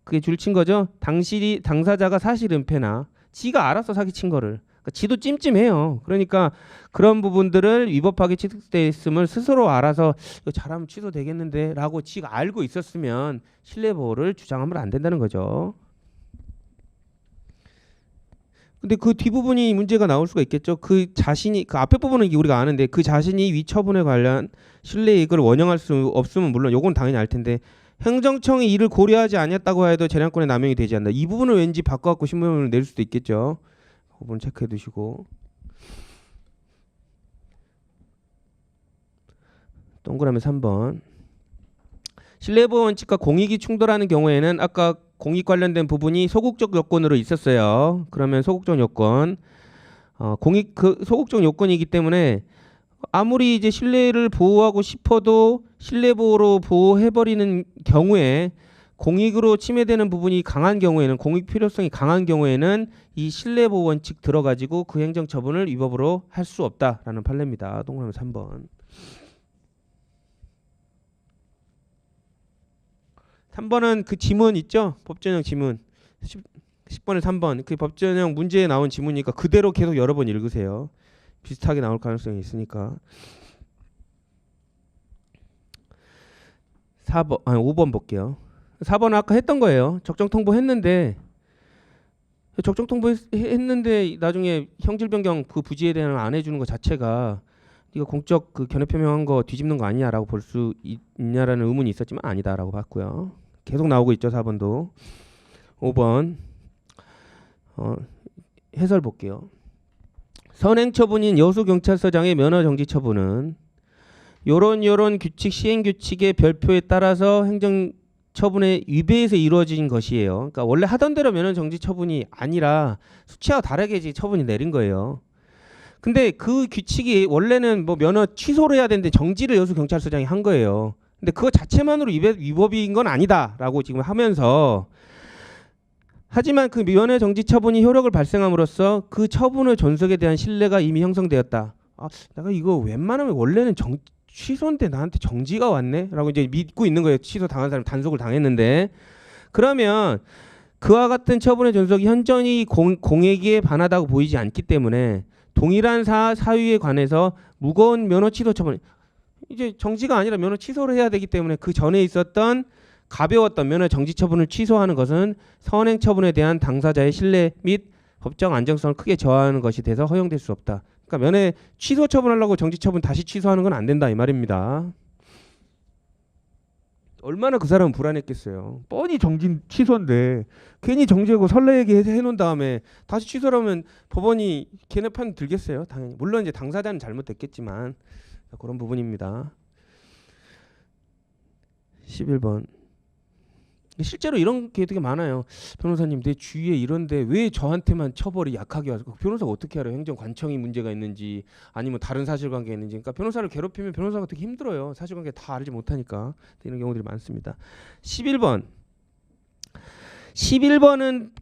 그게 줄친 거죠. 당사자가 사실 은폐나 지가 알아서 사기친 거를. 그러니까 지도 찜찜해요. 그러니까 그런 부분들을 위법하게 취득돼 있음을 스스로 알아서 이거 잘하면 취소되겠는데 라고 지가 알고 있었으면 신뢰보호를 주장하면 안 된다는 거죠. 근데 그 뒷부분이 문제가 나올 수가 있겠죠. 그 자신이 그 앞에 부분은 우리가 아는데 그 자신이 위처분에 관련 신뢰이익을 원형할 수 없으면 물론 요건 당연히 알 텐데 행정청이 이를 고려하지 않았다고 해도 재량권의 남용이 되지 않는다. 이 부분을 왠지 바꿔갖고 신문을 낼 수도 있겠죠. 그 부분 체크해 두시고. 동그라미 3번. 신뢰보호 원칙과 공익이 충돌하는 경우에는 아까 공익 관련된 부분이 소극적 요건으로 있었어요. 그러면 소극적 요건, 공익 그 소극적 요건이기 때문에 아무리 이제 신뢰를 보호하고 싶어도 신뢰보호로 보호해버리는 경우에 공익으로 침해되는 부분이 강한 경우에는 공익 필요성이 강한 경우에는 이 신뢰보호 원칙 들어가지고 그 행정처분을 위법으로 할 수 없다라는 판례입니다. 동그라미 3번. 3번은 그 지문 있죠? 법전형 지문. 10번에 3번. 그 법전형 문제에 나온 지문이니까 그대로 계속 여러 번 읽으세요. 비슷하게 나올 가능성이 있으니까. 5번 볼게요. 4번은 아까 했던 거예요. 적정 통보했는데 적정 통보했는데 나중에 형질 변경 그 부지에 대한 안 해주는 것 자체가 이거 공적 그 견해 표명한 거 뒤집는 거 아니냐라고 볼 수 있냐라는 의문이 있었지만 아니다라고 봤고요. 계속 나오고 있죠. 4번도. 5번 해설 볼게요. 선행처분인 여수경찰서장의 면허정지 처분은 요런 규칙 시행규칙의 별표에 따라서 행정처분의 위배에서 이루어진 것이에요. 그러니까 원래 하던 대로 면허정지 처분이 아니라 수치와 다르게 이제 처분이 내린 거예요. 근데 그 규칙이 원래는 뭐 면허 취소를 해야 되는데 정지를 여수경찰서장이 한 거예요. 근데 그거 자체만으로 위법인 건 아니다라고 지금 하면서 하지만 그 면허 정지 처분이 효력을 발생함으로써 그 처분의 존속에 대한 신뢰가 이미 형성되었다. 내가 이거 웬만하면 원래는 취소인데 나한테 정지가 왔네?라고 이제 믿고 있는 거예요. 취소 당한 사람 단속을 당했는데. 그러면 그와 같은 처분의 존속이 현저히 공익에 반하다고 보이지 않기 때문에 동일한 사유에 관해서 무거운 면허 취소 처분, 이제 정지가 아니라 면허 취소를 해야 되기 때문에 그 전에 있었던 가벼웠던 면허 정지 처분을 취소하는 것은 선행 처분에 대한 당사자의 신뢰 및 법적 안정성을 크게 저하하는 것이 돼서 허용될 수 없다. 그러니까 면허 취소 처분하려고 정지 처분 다시 취소하는 건 안 된다 이 말입니다. 얼마나 그 사람은 불안했겠어요. 뻔히 정지 취소인데 괜히 정지하고 설레게 해놓은 다음에 다시 취소하면 법원이 걔네 편 들겠어요. 당연히. 물론 이제 당사자는 잘못됐겠지만 그런 부분입니다. 11번. 실제로 이런 게 되게 많아요. 변호사님 내 주위에 이런데 왜 저한테만 처벌이 약하게 와서 변호사가 어떻게 알아요? 행정관청이 문제가 있는지 아니면 다른 사실관계가 있는지. 그러니까 변호사를 괴롭히면 변호사가 되게 힘들어요. 사실관계 다 알지 못하니까. 이런 경우들이 많습니다. 11번은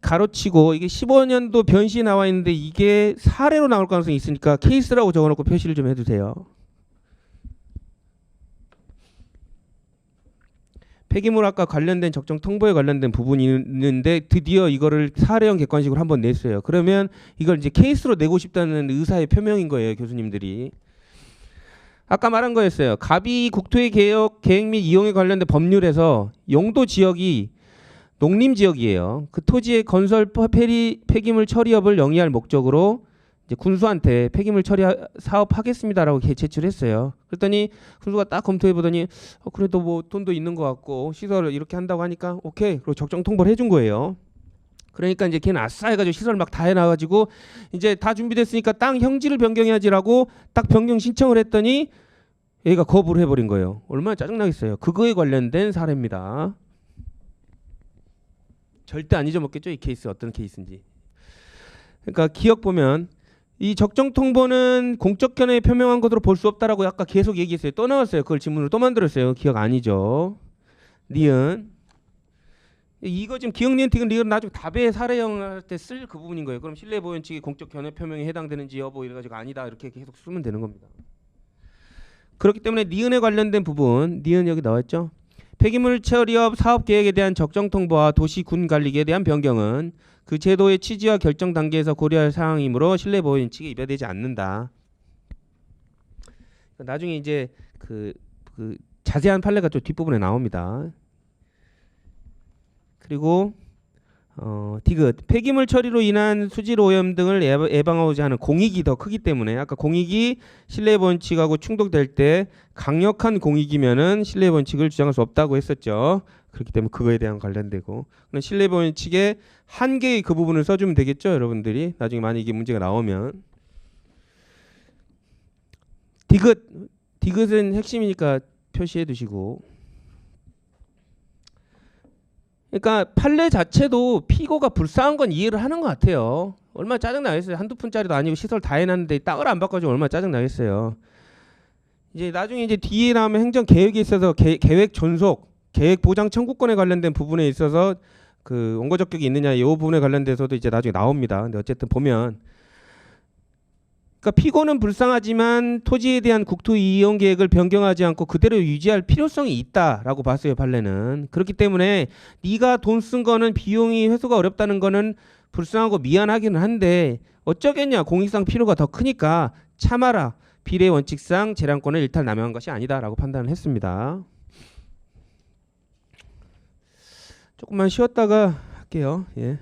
가로치고 이게 15년도 변시에 나와 있는데 이게 사례로 나올 가능성이 있으니까 케이스라고 적어놓고 표시를 좀 해주세요. 폐기물학과 관련된 적정 통보에 관련된 부분이 있는데 드디어 이거를 사례형 객관식으로 한번 냈어요. 그러면 이걸 이제 케이스로 내고 싶다는 의사의 표명인 거예요, 교수님들이. 아까 말한 거였어요. 갑이 국토의 계획 및 이용에 관련된 법률에서 용도 지역이 농림 지역이에요. 그 토지의 건설 폐기물 처리업을 영위할 목적으로 이제 군수한테 폐기물 처리 사업하겠습니다라고 제출했어요. 그랬더니 군수가 딱 검토해 보더니 그래도 뭐 돈도 있는 것 같고 시설을 이렇게 한다고 하니까 오케이. 그리고 적정 통보를 해준 거예요. 그러니까 이제 걔는 아싸 해가지고 시설 막 다 해놔가지고 이제 다 준비됐으니까 땅 형질을 변경해야지라고 딱 변경 신청을 했더니 얘가 거부를 해버린 거예요. 얼마나 짜증나겠어요. 그거에 관련된 사례입니다. 절대 안 잊어먹겠죠, 이 케이스 어떤 케이스인지. 그러니까 기억 보면 이 적정 통보는 공적 견해에 표명한 것으로 볼 수 없다라고 아까 계속 얘기했어요. 또 나왔어요. 그걸 질문으로 또 만들었어요. 기억 아니죠. 니은. 이거 지금 기억 니은 티은 리은 나중에 답의 사례형 할 때 쓸 그 부분인 거예요. 그럼 신뢰 보현 측의 공적 견해 표명에 해당되는지 여부 이래가지고 아니다 이렇게 계속 쓰면 되는 겁니다. 그렇기 때문에 니은에 관련된 부분, 니은 여기 나왔죠. 폐기물 처리업 사업 계획에 대한 적정 통보와 도시 군 관리계에 대한 변경은 그 제도의 취지와 결정 단계에서 고려할 사항이므로 신뢰 보호 원칙에 위배되지 않는다. 나중에 이제 그 자세한 판례가 좀 뒷부분에 나옵니다. 그리고 디귿 폐기물 처리로 인한 수질 오염 등을 예방하고자 하는 공익이 더 크기 때문에 아까 공익이 신뢰 원칙하고 충돌될 때 강력한 공익이면은 신뢰 원칙을 주장할 수 없다고 했었죠. 그렇기 때문에 그거에 대한 관련되고 그럼 신뢰 원칙의 한계의 그 부분을 써주면 되겠죠, 여러분들이 나중에 만약 이게 문제가 나오면. 디귿은 핵심이니까 표시해 두시고. 그러니까 판례 자체도 피고가 불쌍한 건 이해를 하는 것 같아요. 얼마나 짜증나겠어요. 한두 푼짜리도 아니고 시설 다 해놨는데 땅을 안 바꿔주면 얼마나 짜증나겠어요. 이제 나중에 이제 뒤에 나오면 행정 계획에 있어서 계획 존속, 계획 보장 청구권에 관련된 부분에 있어서 그 원고 적격이 있느냐 이 부분에 관련돼서도 이제 나중에 나옵니다. 근데 어쨌든 보면 그러니까 피고는 불쌍하지만 토지에 대한 국토 이용 계획을 변경하지 않고 그대로 유지할 필요성이 있다라고 봤어요, 판례는. 그렇기 때문에 네가 돈 쓴 거는 비용이 회수가 어렵다는 거는 불쌍하고 미안하기는 한데 어쩌겠냐, 공익상 필요가 더 크니까 참아라. 비례 원칙상 재량권을 일탈 남용한 것이 아니다라고 판단을 했습니다. 조금만 쉬었다가 할게요. 예.